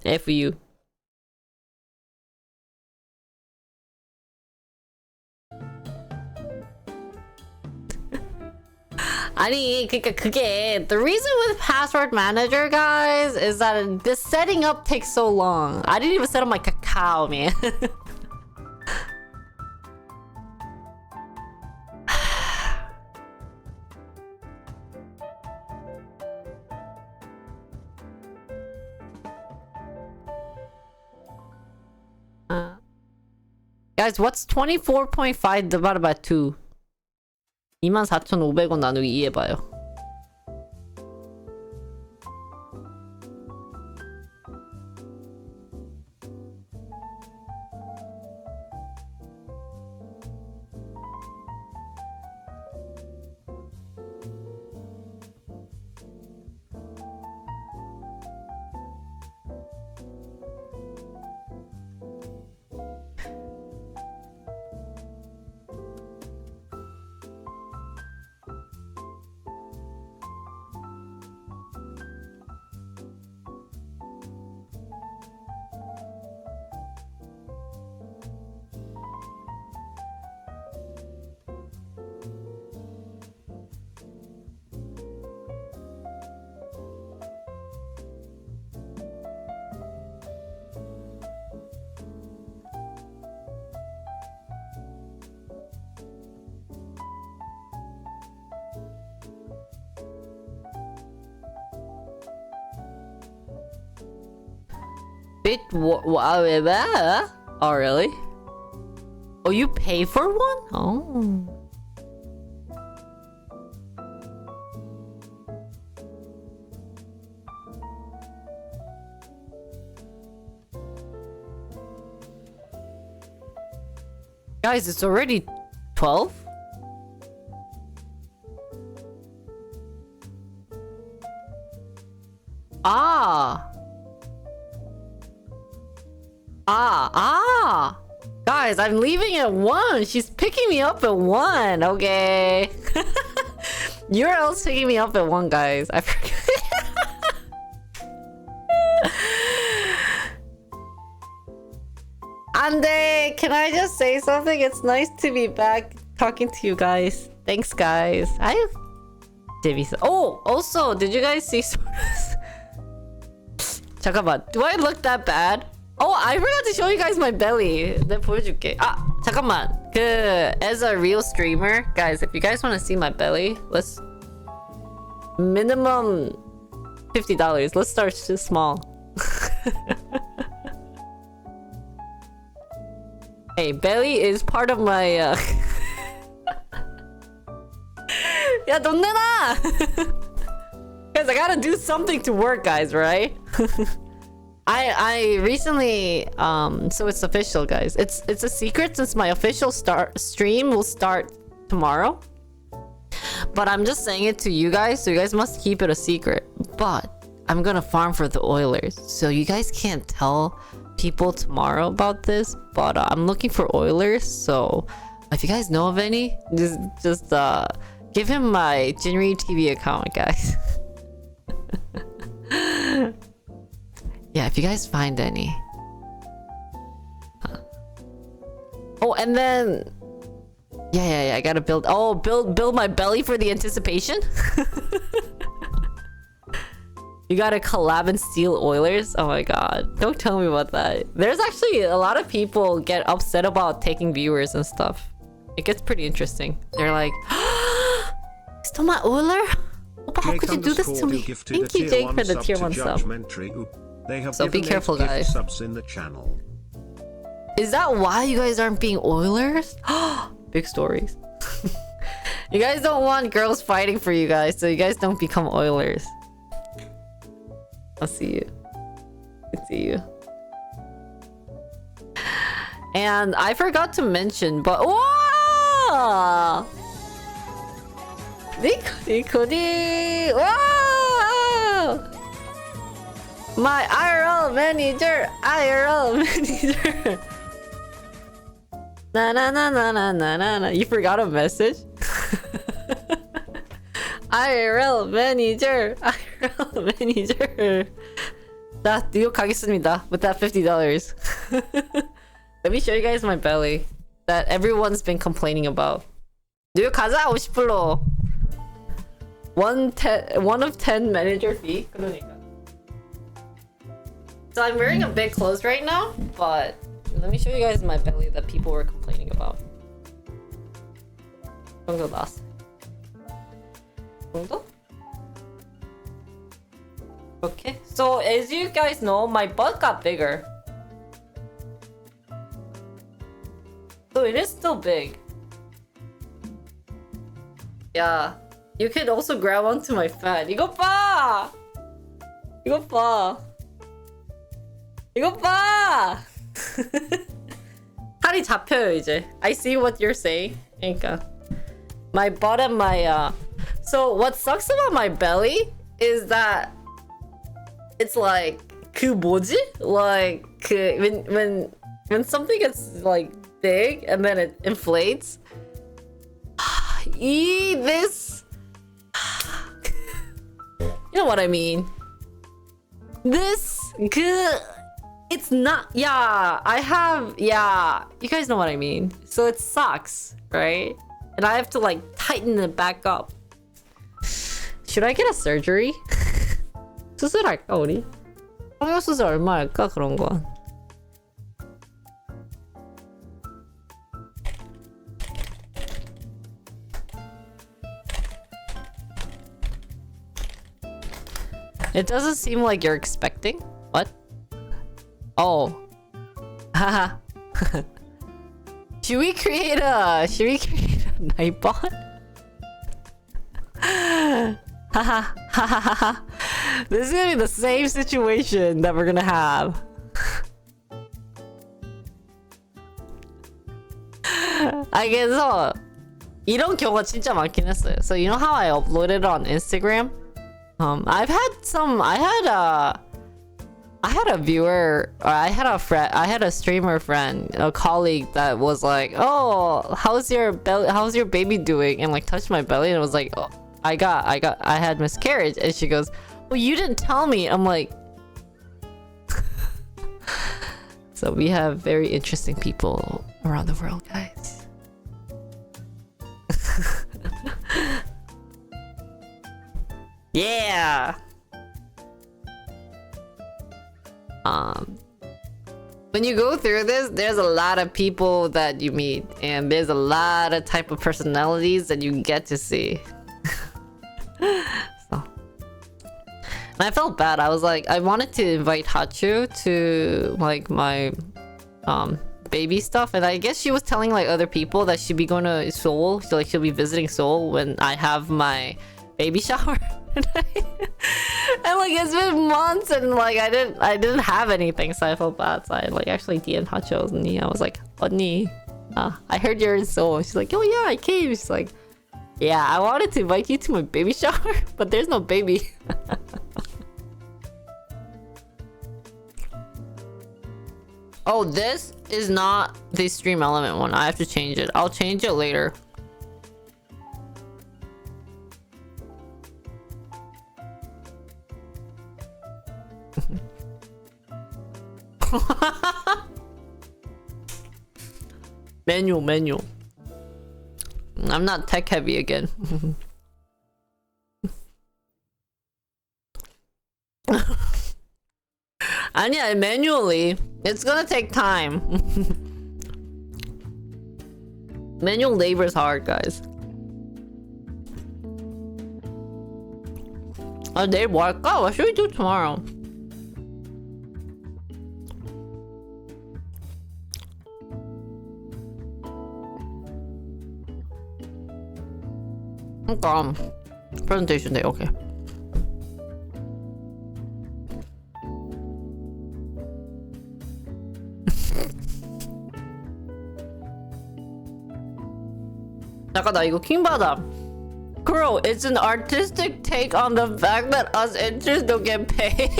F you. 아니, 그러니까 그게 the reason with password manager, guys, is that the setting up takes so long. I didn't even set up my Kakao, man. Guys, what's 24.5 divided by 2? 24,500원 나누기 2 해봐요. Oh, really? Oh, you pay for one? Oh. Guys, it's already 12? Ah. Guys, I'm leaving at 1. She's picking me up at 1. Okay. You're else picking me up at 1, guys. I forget. Ande, can I just say something? It's nice to be back talking to you guys. Thanks, guys. Oh, also, did you guys see 잠깐만, do I look that bad? Oh, I forgot to show you guys my belly. 내가 보여줄게. 잠깐만. As a real streamer, guys, if you guys want to see my belly, let's minimum $50. Let's start small. Hey, belly is part of my 야, 돈 내놔! Guys, I gotta do something to work, guys, right? I recently so it's official, guys. It's a secret since my official stream will start tomorrow. But I'm just saying it to you guys, so you guys must keep it a secret. But I'm gonna farm for the Oilers, so you guys can't tell people tomorrow about this. But I'm looking for Oilers, so if you guys know of any, just give him my Jinri TV account, guys. Yeah, if you guys find any. Oh, and then yeah, I gotta build my belly for the anticipation. You gotta collab and steal Oilers. Oh my god, don't tell me about that. There's actually a lot of people get upset about taking viewers and stuff. It gets pretty interesting. They're like, stole my Oiler? Opa, how could you do this to me? Thank you, Jake, for the tier 1 sub. So be careful, guys. Subs in the channel. Is that why you guys aren't being Oilers? Big stories. You guys don't want girls fighting for you guys, so you guys don't become Oilers. I'll see you. I see you. And I forgot to mention, but wow! Nikodi! Wow! My IRL manager! Na na na na na na na na. You forgot a message? IRL manager! 나 뉴욕 가겠습니다 with that $50. Let me show you guys my belly that everyone's been complaining about. 뉴욕 가자 50불로. One of 10 manager fee. 그러니까. So I'm wearing a big clothes right now, but let me show you guys my belly that people were complaining about. 정도 나왔어. 정도? Okay. So as you guys know, my butt got bigger. So it is still big. Yeah. You could also grab onto my fat. 이것 봐! 이것 봐! 이것 봐! 살이 잡혀요 이제. I see what you're saying. 그러니까 my butt and my So what sucks about my belly is that it's like 그 뭐지? Like 그 when something gets like big and then it inflates. This. You know what I mean? This. It's not. Yeah, I have. Yeah, you guys know what I mean. So it sucks, right? And I have to like tighten it back up. Should I get a surgery? 수술할까 우리? 성형 수술 얼마 할까 그런 거? It doesn't seem like you're expecting. What? Oh. Haha. Should we create a Nightbot? Haha. This is gonna be the same situation that we're gonna have. I guess 이런 경우가 진짜 많긴 했어요. So you know how I uploaded on Instagram? I had a viewer, or I had a friend, I had a streamer friend, a colleague that was like, "Oh, how's your baby doing?" and like touched my belly and was like, "Oh, I had miscarriage." And she goes, "Well, you didn't tell me." I'm like, so we have very interesting people around the world, guys. Yeah. When you go through this, there's a lot of people that you meet, and there's a lot of type of personalities that you get to see. So, and I felt bad. I was like, I wanted to invite Hachu to like my baby stuff, and I guess she was telling like other people that she'd be going to Seoul, so like she'll be visiting Seoul when I have my baby shower. And like it's been months and like I didn't have anything, so I felt bad. So I like actually DM'd Hacho and I was like, "언니, I heard you're in Seoul." She's like, "Oh yeah, I came." She's like, "Yeah, I wanted to invite you to my baby shower, but there's no baby." Oh, this is not the Stream Element one. I have to change it. I'll change it later. Menu. I'm not tech heavy again. 아니야, manually. It's gonna take time. Manual labor is hard, guys. 내일 뭐 할까? What should we do tomorrow? Presentation day, okay. 잠깐, 나 이거 킹받아. Girl, it's an artistic take on the fact that us interns don't get paid.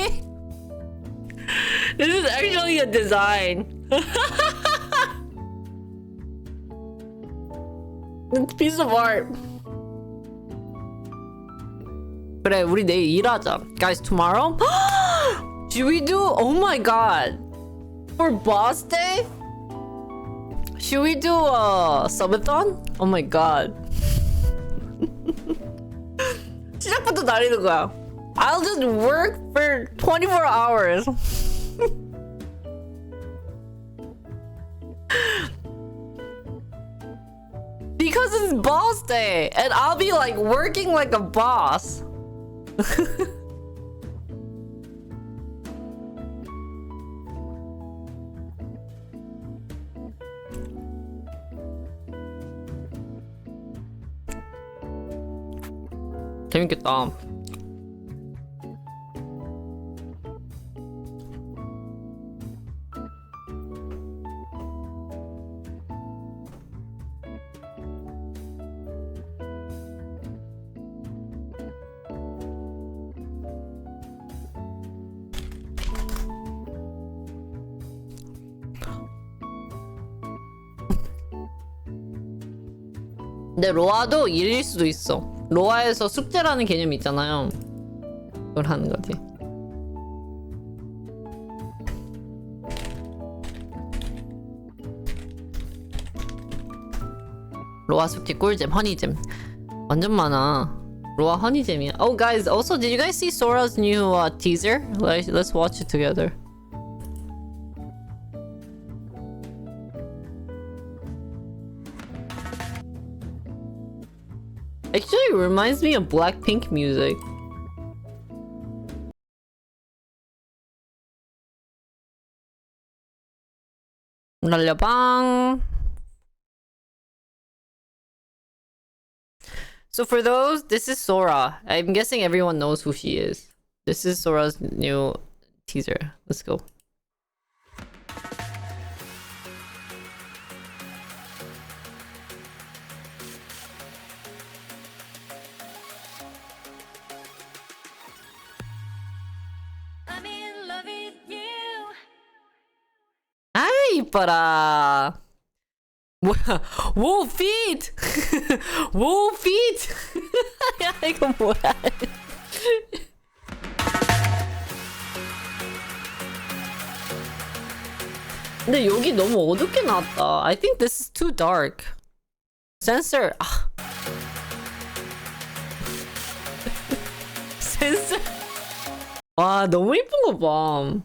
This is actually a design. It's a piece of art. 그래, 우리 내일 일하자. Guys, tomorrow? Should we do? Oh my god. For boss day? Should we do a subathon? Oh my god. 시작부터 날리는 거야. I'll just work for 24 hours. Because it's boss day, and I'll be like working like a boss. 재밌겠다. 근데 로아도 일일 수도 있어. 로아에서 숙제라는 개념이 있잖아요. 그걸 하는 거지. 로아 숙제 꿀잼, 허니잼. 완전 많아. 로아 허니잼이야. Oh guys, also did you guys see Sora's new teaser? Let's watch it together. Actually, it reminds me of Blackpink music. 날려방. So for those, this is Sora. I'm guessing everyone knows who she is. This is Sora's new teaser. Let's go. I'm in love with you. 아이 이뻐라. 뭐야? Whoa feet! Whoa feet! 야 이거 뭐야? 근데 여기 너무 어둡게 나왔다. I think this is too dark. Sensor. 아. 센서. 와 너무 이쁜 거 봐.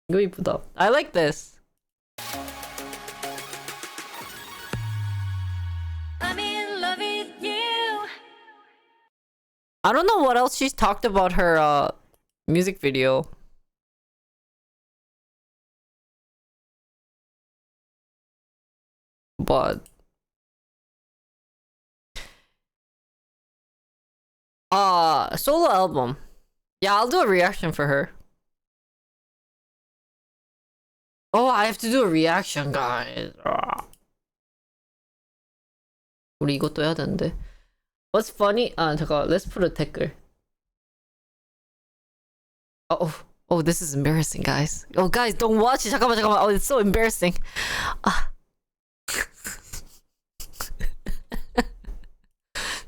이거 이쁘다. I like this. I'm in love with you. I don't know what else she's talked about her music video. But solo album. Yeah, I'll do a reaction for her. Oh, I have to do a reaction, guys. 우리 이것도 해야 되는데. What's funny? 잠깐. Let's put a 댓글. Oh, this is embarrassing, guys. Oh, guys, don't watch it. 잠깐만. Oh, it's so embarrassing.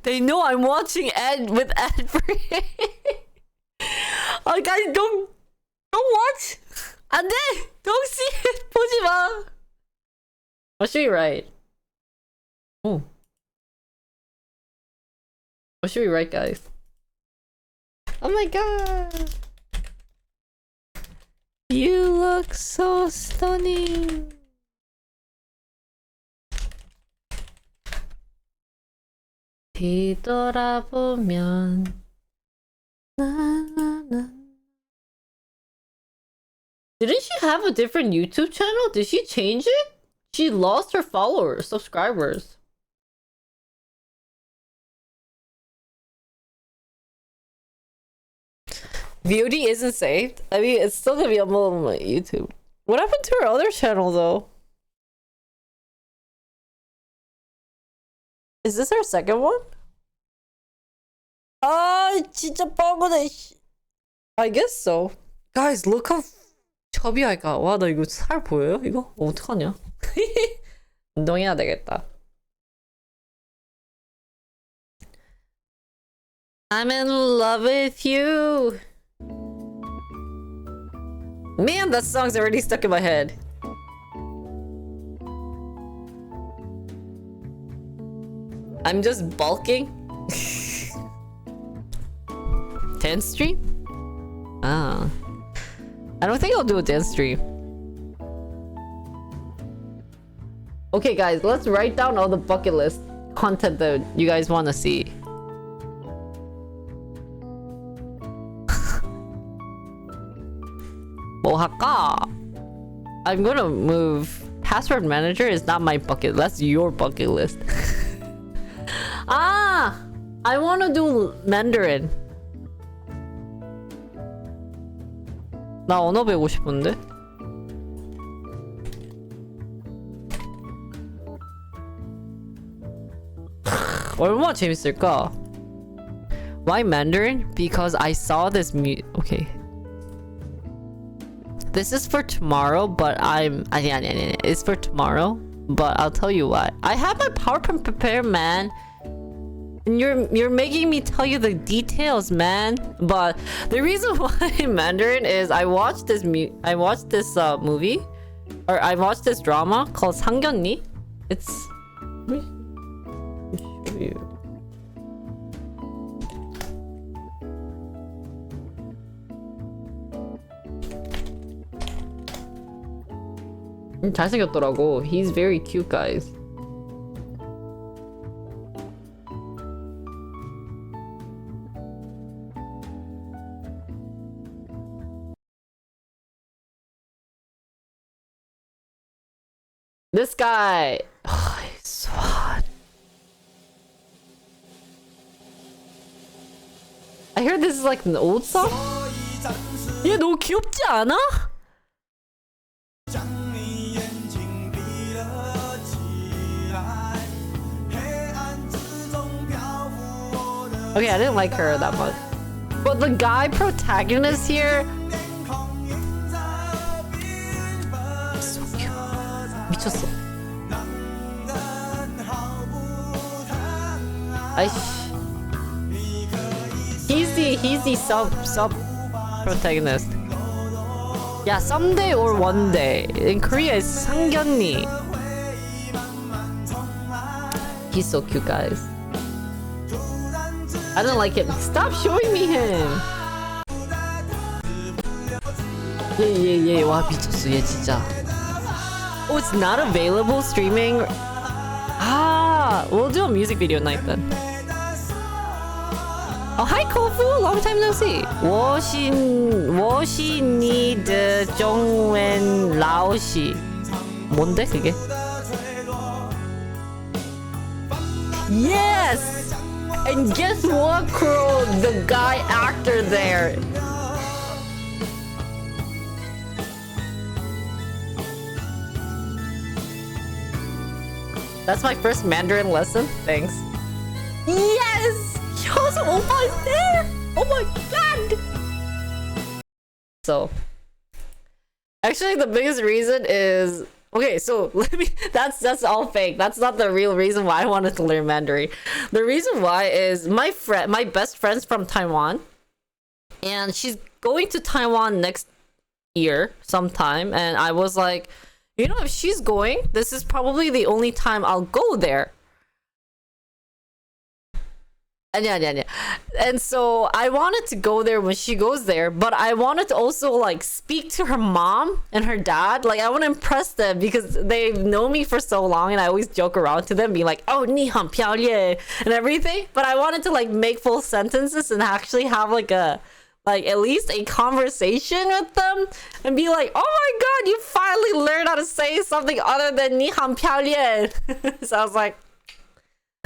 They know I'm watching ad with ad free. Oh, guys, don't watch. 안 돼. Don't see it. 보지 마. What should we write? Oh. What should we write, guys? Oh my god. You look so stunning. 뒤돌아보면 나나나. Didn't she have a different YouTube channel? Did she change it? She lost her followers, subscribers. VOD isn't saved? I mean, it's still gonna be uploaded on my YouTube. What happened to her other channel, though? Is this her second one? 아, 진짜 뻔하네. I guess so. Guys, look how chubby I got. 와, 나 이거 살 보여요? 이거? 어떡하냐? 운동해야 되겠다. I'm in love with you. Man, that song's already stuck in my head. I'm just bulking. Dance stream? Ah. I don't think I'll do a dance stream. Okay, guys, let's write down all the bucket list content that you guys want to see. 뭐 할까? I'm gonna move. Password manager is not my bucket. That's your bucket list. I want to do Mandarin. 나 언어 배우고 싶은데. 얼마나 재밌을까? Why Mandarin? Because I saw this okay. This is for tomorrow, but 아니. It's for tomorrow, but I'll tell you what. I have my PowerPoint prepared, man. And you're making me tell you the details, man. But the reason why Mandarin is I watched this movie, or I watched this drama called 상견니. It's let me show you. 잘생겼더라고. He's very cute, guys. This guy, oh, he's so hot. I heard this is like an old song. 얘 너무 귀엽지 않아? Okay, I didn't like her that much. But the guy protagonist here, so cute. 미쳤어. He's the sub protagonist. Yeah, someday or one day. In Korea, it's 상견니. He's so cute, guys. I don't like him. Stop showing me him. 와 미쳤어 얘 진짜. Oh, it's not available streaming. We'll do a music video night then. Oh, hi Kofu, long time no see. 我是你的中文老师. 뭔데 그게? Yes. And guess what, Crow? The guy actor there. That's my first Mandarin lesson. Thanks. Yes! Yo's Oppa is there! Oh my god! So, actually, the biggest reason is okay. So that's all fake. That's not the real reason why I wanted to learn Mandarin. The reason why is my best friend's from Taiwan, and she's going to Taiwan next year sometime. And I was like, you know, if she's going, this is probably the only time I'll go there. And yeah. And so I wanted to go there when she goes there, but I wanted to also like speak to her mom and her dad. Like I want to impress them because they've known me for so long, and I always joke around to them, being like, "Oh, 你很漂亮" and everything. But I wanted to like make full sentences and actually have like at least a conversation with them and be like, "Oh my god, you finally learned how to say something other than 你很漂亮." So I was like,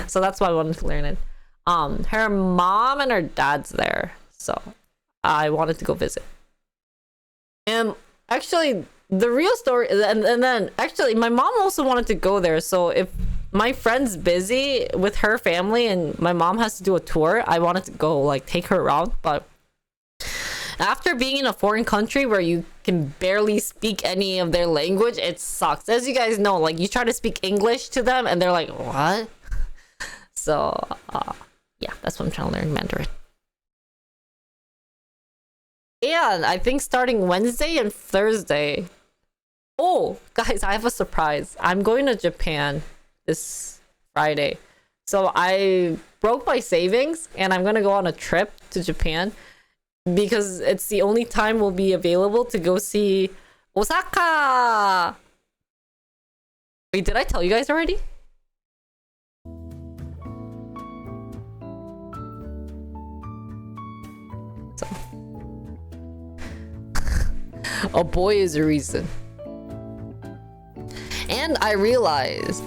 so that's why I wanted to learn it. Her mom and her dad's there, so I wanted to go visit. And actually, the real story, and then actually, my mom also wanted to go there. So if my friend's busy with her family and my mom has to do a tour, I wanted to go like take her around. But after being in a foreign country where you can barely speak any of their language, it sucks. As you guys know, like you try to speak English to them and they're like, "What?" So yeah, that's what I'm trying to learn, Mandarin. And I think starting Wednesday and Thursday. Oh, guys, I have a surprise. I'm going to Japan this Friday. So I broke my savings and I'm going to go on a trip to Japan because it's the only time we'll be available to go see Osaka. Wait, did I tell you guys already? A boy is a reason. And I realized,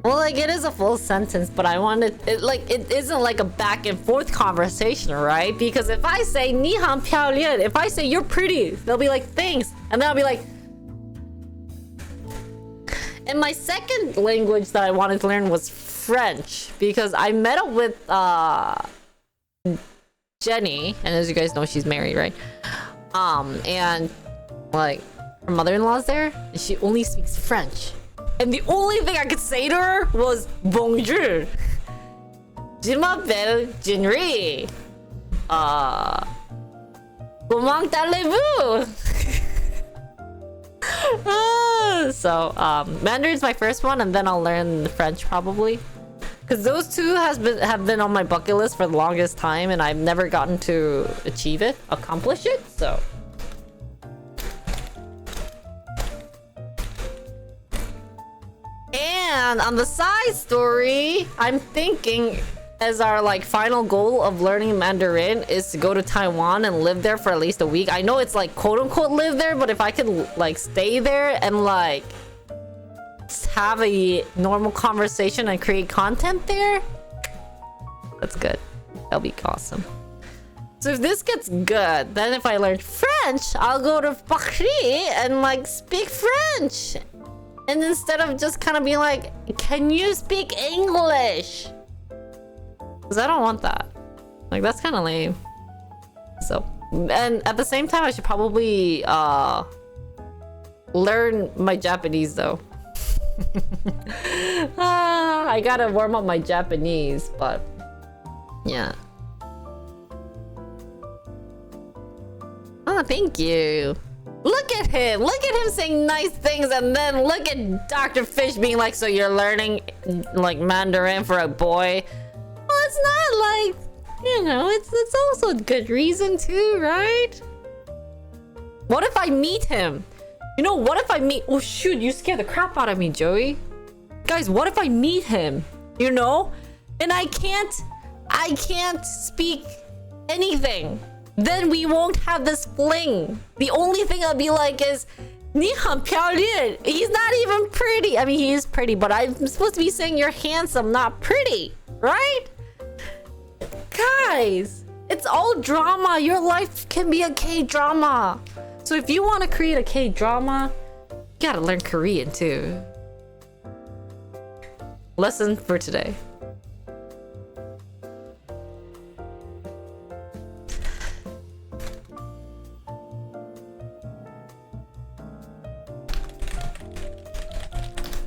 well, like it is a full sentence, but I wanted it like it isn't like a back and forth conversation, right? Because if I say 你很漂亮, if I say you're pretty, they'll be like thanks, and then I'll be like. And my second language that I wanted to learn was French because I met up with Jenny, and as you guys know, she's married, right? And like her mother-in-law's there, and she only speaks French. And the only thing I could say to her was bonjour. Je m'appelle Jinri. Comment allez-vous? So Mandarin's my first one, and then I'll learn French probably. Because those two have been on my bucket list for the longest time, and I've never gotten to accomplish it. So, and on the side story, I'm thinking as our like final goal of learning Mandarin is to go to Taiwan and live there for at least a week. I know it's like quote unquote live there, but if I could like stay there and like have a normal conversation and create content there, that's good. That'll be awesome. So if this gets good, then if I learn French, I'll go to Paris and like speak French. And instead of just kind of being like, can you speak English? Because I don't want that. Like, that's kind of lame. So, and at the same time, I should probably learn my Japanese though. I gotta warm up my Japanese, but yeah. Oh, thank you. Look at him. Look at him saying nice things, and then look at Dr. Fish being like, so you're learning like Mandarin for a boy? Well, it's not like, you know, it's also a good reason too, right? What if I meet him? You know, what if I meet... Oh shoot, you scared the crap out of me, Joey. Guys, what if I meet him? You know? And I can't speak anything. Then we won't have this fling. The only thing I'll be like is, 你很漂亮. He's not even pretty. I mean, he is pretty, but I'm supposed to be saying you're handsome, not pretty, right? Guys, it's all drama. Your life can be a K-drama. So if you want to create a K-drama, you gotta learn Korean too. Lesson for today.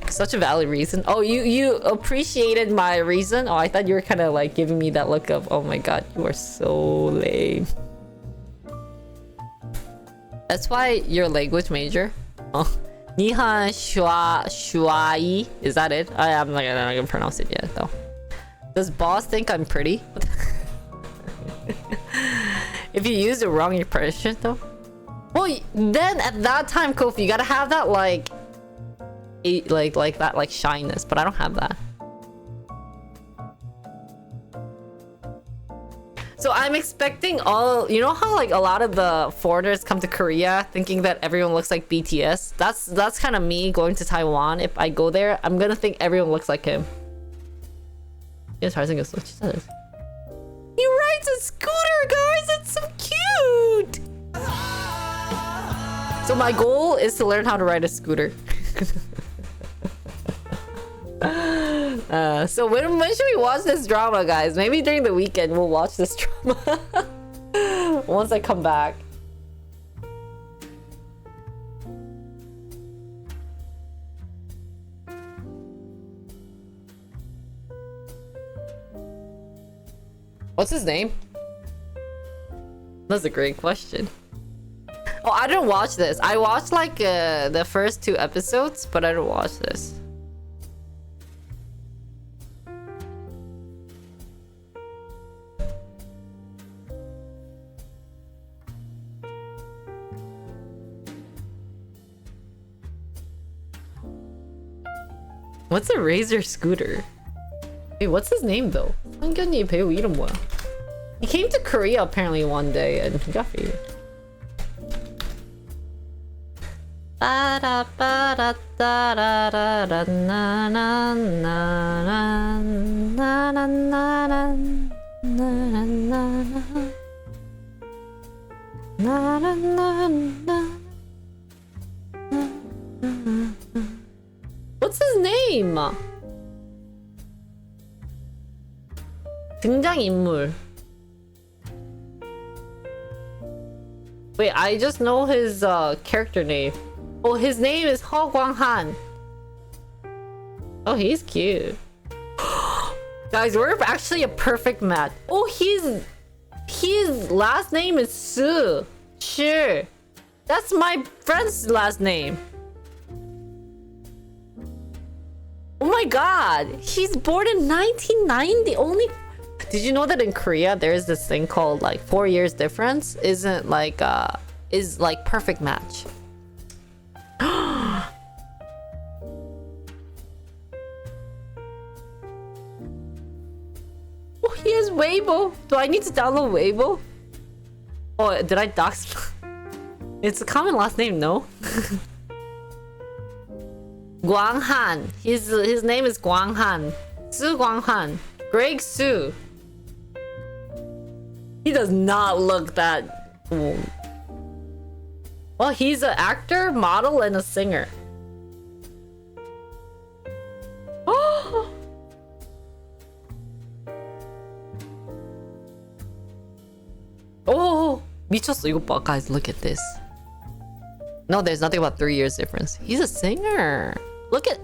Such a valid reason. Oh, you appreciated my reason? Oh, I thought you were kind of like giving me that look of, oh my god, you are so lame. That's why you're a language major. Oh, Nihan Shuai. Is that it? I'm not gonna pronounce it yet though. Does boss think I'm pretty? If you use the wrong impression though. Well, then at that time, Kofi, you gotta have that like that like shyness, but I don't have that. So I'm expecting all, you know how like a lot of the foreigners come to Korea thinking that everyone looks like BTS? That's kind of me going to Taiwan. If I go there, I'm gonna think everyone looks like him. He rides a scooter, guys. It's so cute. So my goal is to learn how to ride a scooter. So when should we watch this drama, guys? Maybe during the weekend we'll watch this drama. Once I come back. What's his name? That's a great question. Oh, I didn't watch this. I watched like the first 2 episodes, but I didn't watch this. What's a Razor scooter? Wait, what's his name though? He came to Korea apparently one day and he got famous. What's his name? 등장인물. Wait, I just know his character name. Oh, his name is Ho Kwang-han. Oh, he's cute. Guys, we're actually a perfect match. Oh, his last name is Su. Sure. That's my friend's last name. Oh my god. He's born in 1990. Only... Did you know that in Korea there is this thing called like 4 years difference? Isn't like is like perfect match. Oh, he has Weibo. Do I need to download Weibo? Oh, did I dox? It's a common last name, no? Guanghan. His name is Guanghan. Su Guanghan. Greg Su. He does not look that old. Well, he's an actor, model, and a singer. Oh, 미쳤어. 이거 봐. Guys, look at this. No, there's nothing about 3 years difference. He's a singer. Look at...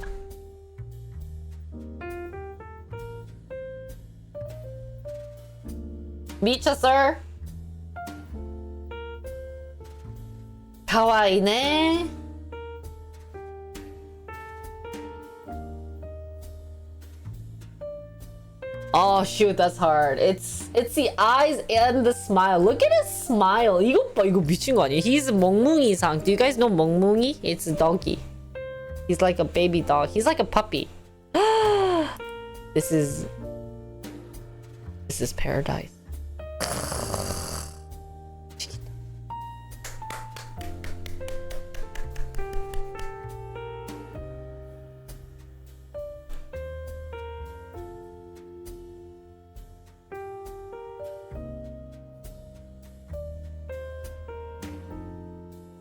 미쳤어. 가와이네. Oh shoot, that's hard. It's the eyes and the smile. Look at his smile. 이거 봐, 이거 미친 거 아니야? He's 멍뭉이상. Do you guys know 멍뭉이? It's a donkey. He's like a baby dog. He's like a puppy. This is paradise.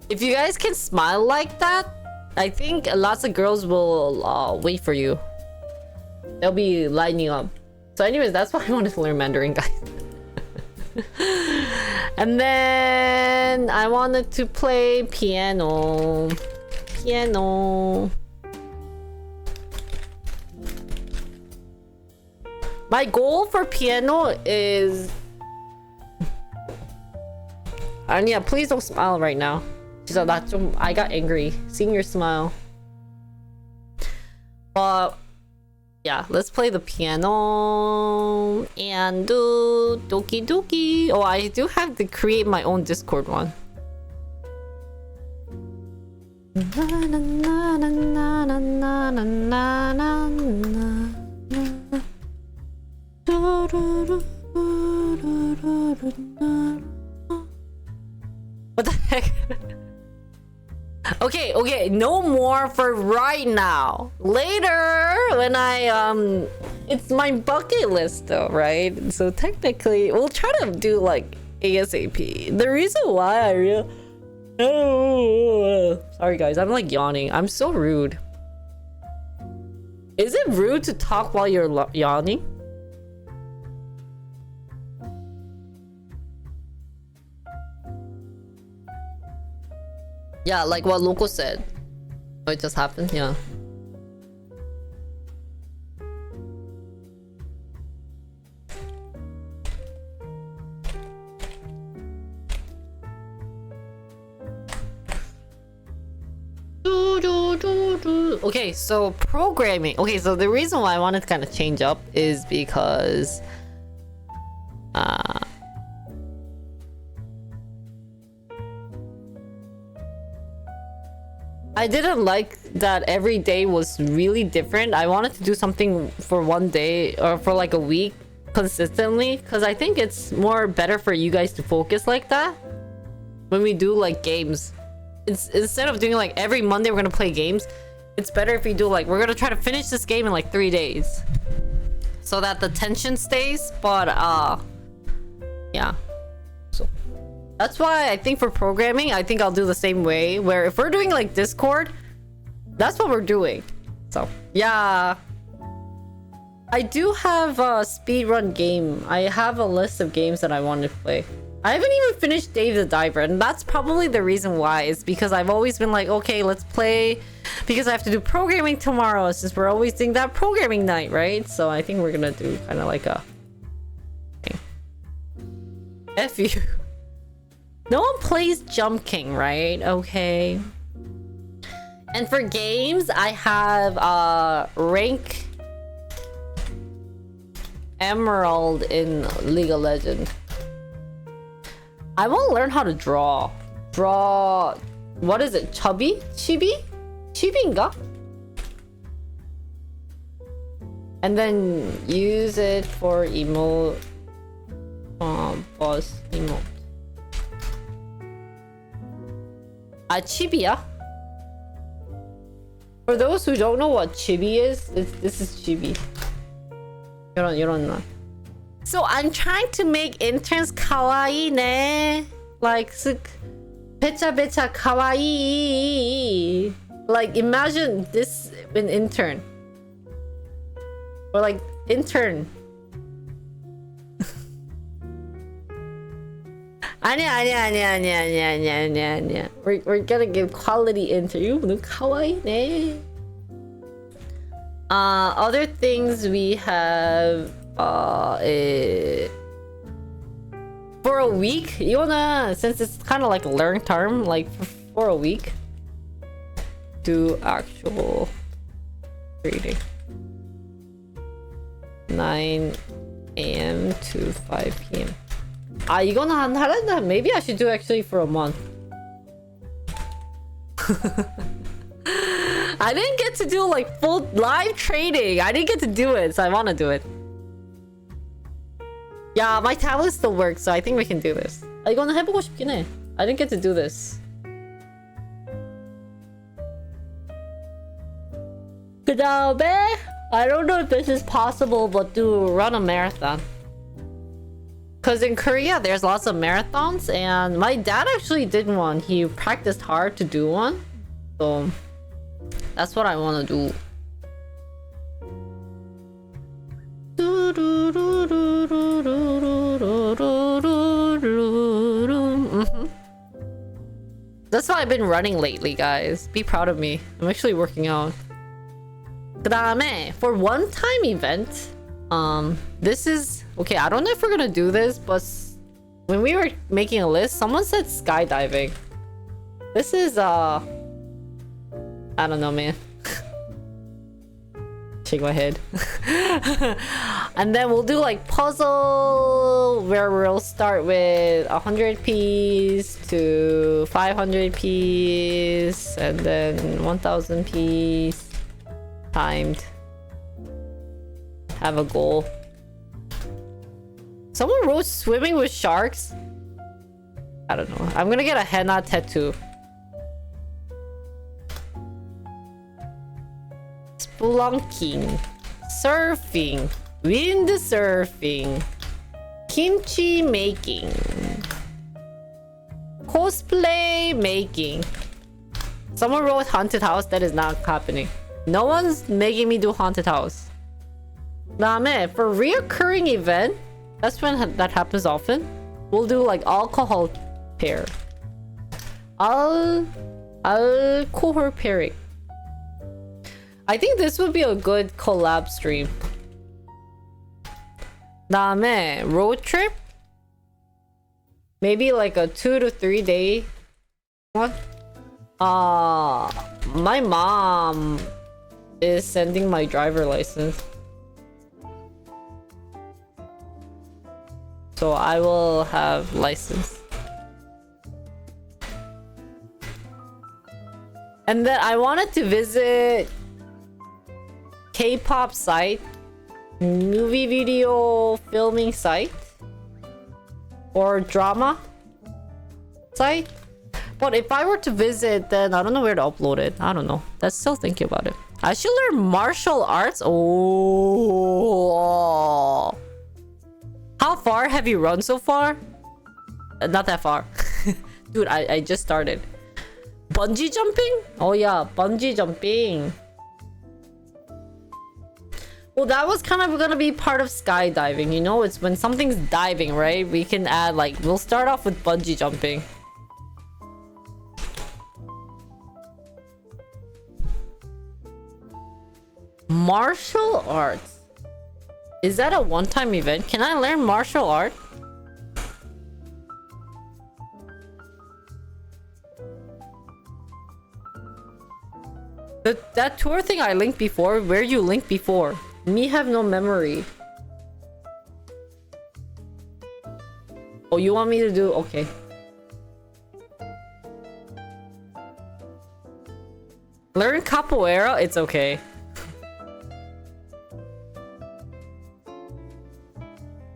If you guys can smile like that, I think lots of girls will wait for you. They'll be lining up. So anyways, that's why I wanted to learn Mandarin, guys. And then I wanted to play piano. My goal for piano is... Anya, please don't smile right now. 진짜 나 좀... I got angry seeing your smile. But yeah, let's play the piano and do Doki Doki. Oh, I do have to create my own Discord one. What the heck? Okay, no more for right now. Later, when I it's my bucket list though, right? So technically, we'll try to do like ASAP. The reason why sorry guys, I'm like yawning. I'm so rude. Is it rude to talk while you're yawning? Yeah, like what Loco said. Oh, it just happened, yeah. Okay, so programming. Okay, so the reason why I wanted to kind of change up is because I didn't like that every day was really different. I wanted to do something for one day or for like a week consistently, because I think it's more better for you guys to focus like that when we do like games. It's instead of doing like every Monday we're gonna play games, it's better if we do like we're gonna try to finish this game in like 3 days so that the tension stays. But yeah, so that's why I think for programming, I think I'll do the same way, where if we're doing like Discord, that's what we're doing. So yeah, I do have a speedrun game. I have a list of games that I want to play. I haven't even finished Dave the Diver, and that's probably the reason why. Is because I've always been like, okay, let's play, because I have to do programming tomorrow, since we're always doing that programming night, right? So I think we're gonna do kind of like a F you. No one plays Jump King, right? Okay. And for games, I have rank Emerald in League of Legends. I want to learn how to draw. What is it? Chibi? Chibi인가? And then use it for emote. Boss emote. 치비야? For those who don't know what chibi is, this is chibi. You don't know. So I'm trying to make interns kawaii ne. Like, becha becha kawaii. Like, imagine this an intern. Or like, intern. 아니야. We're gonna give quality interview. Kawaii ne. Other things we have for a week. You wanna, since it's kind of like a learn term, like for a week, do actual reading. 9 a.m. to 5 p.m. 이거는 한 하루인데 maybe I should do actually for a month. I didn't get to do like full live trading. I didn't get to do it, so I want to do it. Yeah, my tablet still works, so I think we can do this. 이거는 해보고 싶긴 해. I didn't get to do this. 그 다음에 I don't know if this is possible, but do run a marathon. Because in Korea, there's lots of marathons, and my dad actually did one. He practiced hard to do one. So, that's what I want to do. That's why I've been running lately, guys. Be proud of me. I'm actually working out. 그다음에 for one-time event, this is okay. I don't know if we're gonna do this, but when we were making a list, someone said skydiving. This is I don't know, man. Shake my head. And then we'll do like puzzle where we'll start with 100 P's to 500 P's and then 1000 P's timed. Have a goal. Someone wrote swimming with sharks. I don't know. I'm gonna get a henna tattoo. Spelunking, surfing, windsurfing, kimchi making, cosplay making. Someone wrote haunted house. That is not happening. No one's making me do haunted house. 다음에 for reoccurring event, that's when that happens often. We'll do like alcohol pair. Alcohol pairing. I think this would be a good collab stream. 다음에 road trip. Maybe like a 2 to 3 day one. My mom is sending my driver license. So I will have license. And then I wanted to visit K-pop site, movie video filming site, or drama site. But if I were to visit, then I don't know where to upload it. I don't know. Let's still think about it. I should learn martial arts. Oh. How far have you run so far? Not that far. Dude, I just started. Bungee jumping? Oh yeah, bungee jumping. Well, that was kind of gonna be part of skydiving, you know? It's when something's diving, right? We can add, like, we'll start off with bungee jumping. Martial arts. Is that a one-time event? Can I learn martial art? That tour thing I linked before, where you linked before? Me have no memory. Oh, you want me to do? Okay. Learn capoeira? It's okay.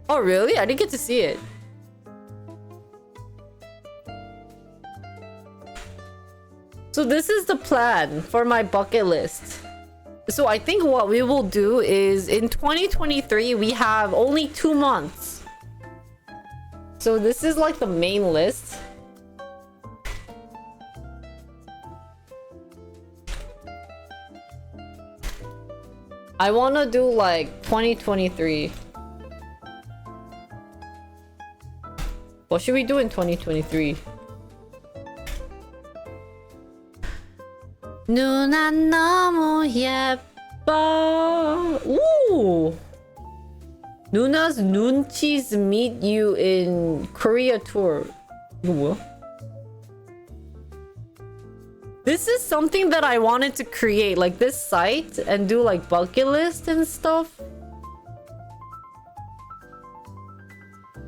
Oh, really? I didn't get to see it. So this is the plan for my bucket list. So I think what we will do is in 2023 we have only 2 months. So this is like the main list. I want to do like 2023. What should we do in 2023? 누나 너무 예뻐. Ooh. Nuna's 눈치's meet you in Korea tour. 이거 뭐야? This is something that I wanted to create, like this site, and do like bucket list and stuff.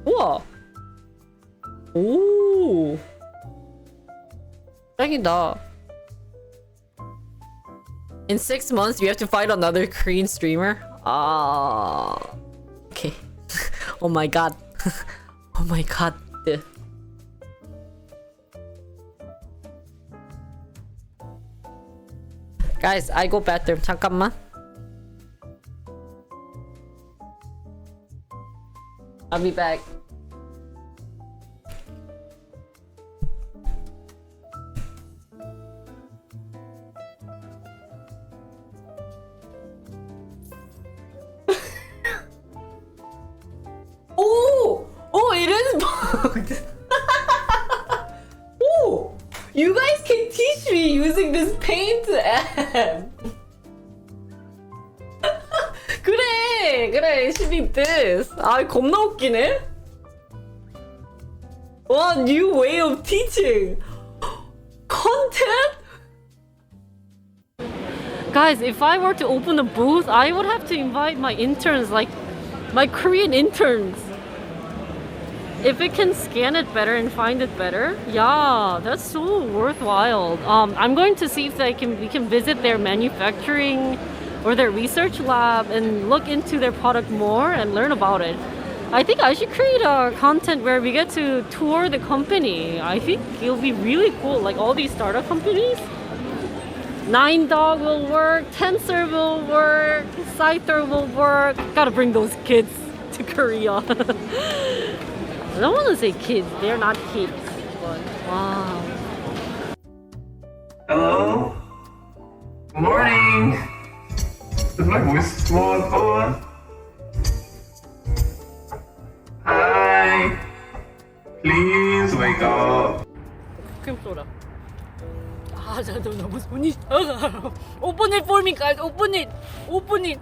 우와. 오. 짱이다. In 6 months, you have to find another Korean streamer? Ah. Okay. Oh my god. Oh my god. Guys, I go bathroom. 잠깐만. I'll be back. Oh! Oh, it is bugged! Oh! You guys can teach me using this paint app! 그래! 그래, it should be this! 아, 겁나 웃기네? Wow, new way of teaching! Content? Guys, if I were to open a booth, I would have to invite my interns, like my Korean interns. If it can scan it better and find it better, yeah, that's so worthwhile. I'm going to see if we can visit their manufacturing or their research lab and look into their product more and learn about it. I think I should create a content where we get to tour the company. I think it'll be really cool, like all these startup companies. 9dog will work, Tensor will work, Scyther will work. Gotta bring those kids to Korea. I don't want to say kids, they're not kids. But wow. Hello? Good morning! Is my voice small on? Hi! Please wake up! Kim 쏘라. 아, 저 너무 손이 작아. Open it for me, guys. Open it. Open it.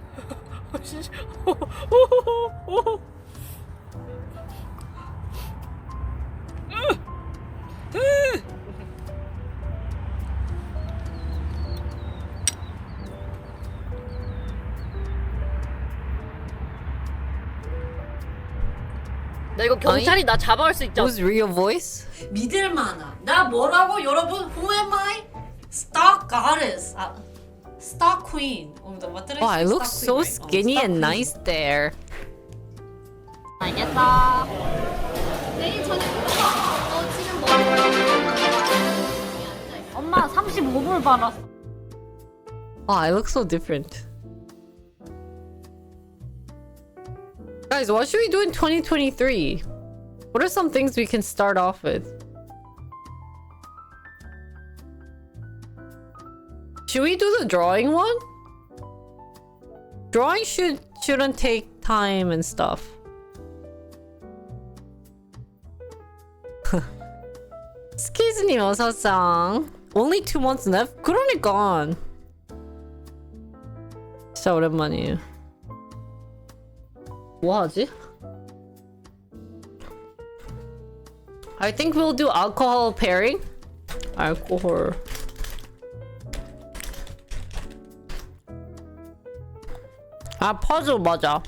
나 이거 경찰이 나 잡아갈 수 있잖아. Who's real voice? 믿을 만한. 나 뭐라고 여러분? Who am I? Stock goddess. Stock queen. What did I say? Oh, I look Stock so queen, right? skinny Stock and queen. nice there. 알겠어. 내일 저녁 지금 뭐? 엄마 35불 받았어. Oh, I look so different. Guys, what should we do in 2023? What are some things we can start off with? Should we do the drawing one? Drawing shouldn't take time and stuff. 스키즈님 어서상. Only 2 months left? 그러니까. 진짜 오랜만이에요. 뭐 하지? I think we'll do alcohol pairing. 알코올. 아, 퍼즐 맞아.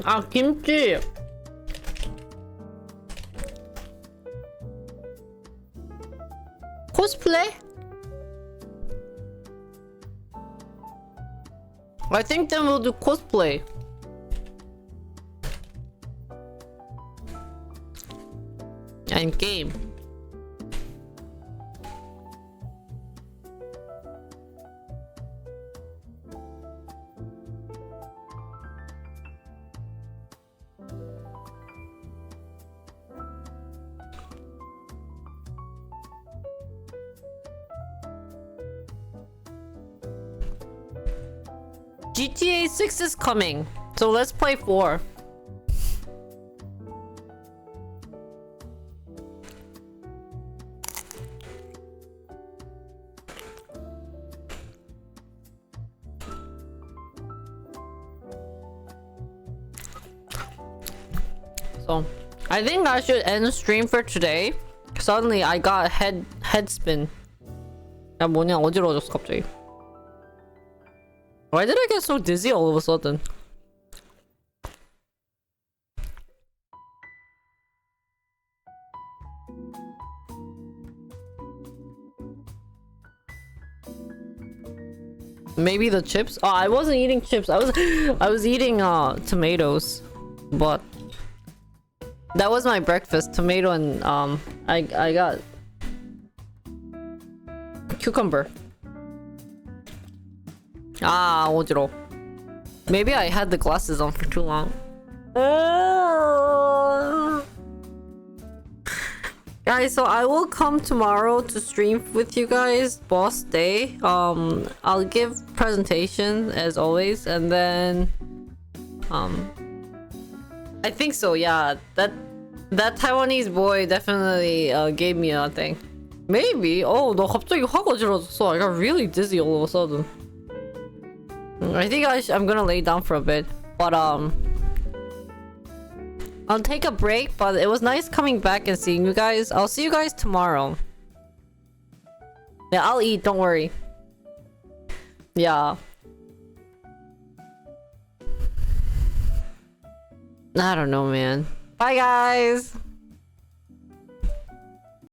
아, 김치. 코스플레이? I think then we'll do cosplay. and game. GTA 6 is coming, so let's play 4. So, I think I should end the stream for today. Suddenly, I got head spin. 야 뭐냐 어지러워졌어 갑자기. Why did I get so dizzy all of a sudden? Maybe the chips? Oh, I wasn't eating chips. I was eating tomatoes. But that was my breakfast. Tomato and I got cucumber. Ah, 어지러워. Maybe I had the glasses on for too long. Guys, so I will come tomorrow to stream with you guys, boss day. I'll give presentation as always, and then I think so, yeah. That Taiwanese boy definitely gave me a thing. Maybe. Oh, 나 갑자기 확 어지러졌어. I got really dizzy all of a sudden. I think I'm gonna lay down for a bit, but I'll take a break. But it was nice coming back and seeing you guys. I'll see you guys tomorrow. Yeah, I'll eat. Don't worry. Yeah. I don't know, man. Bye, guys.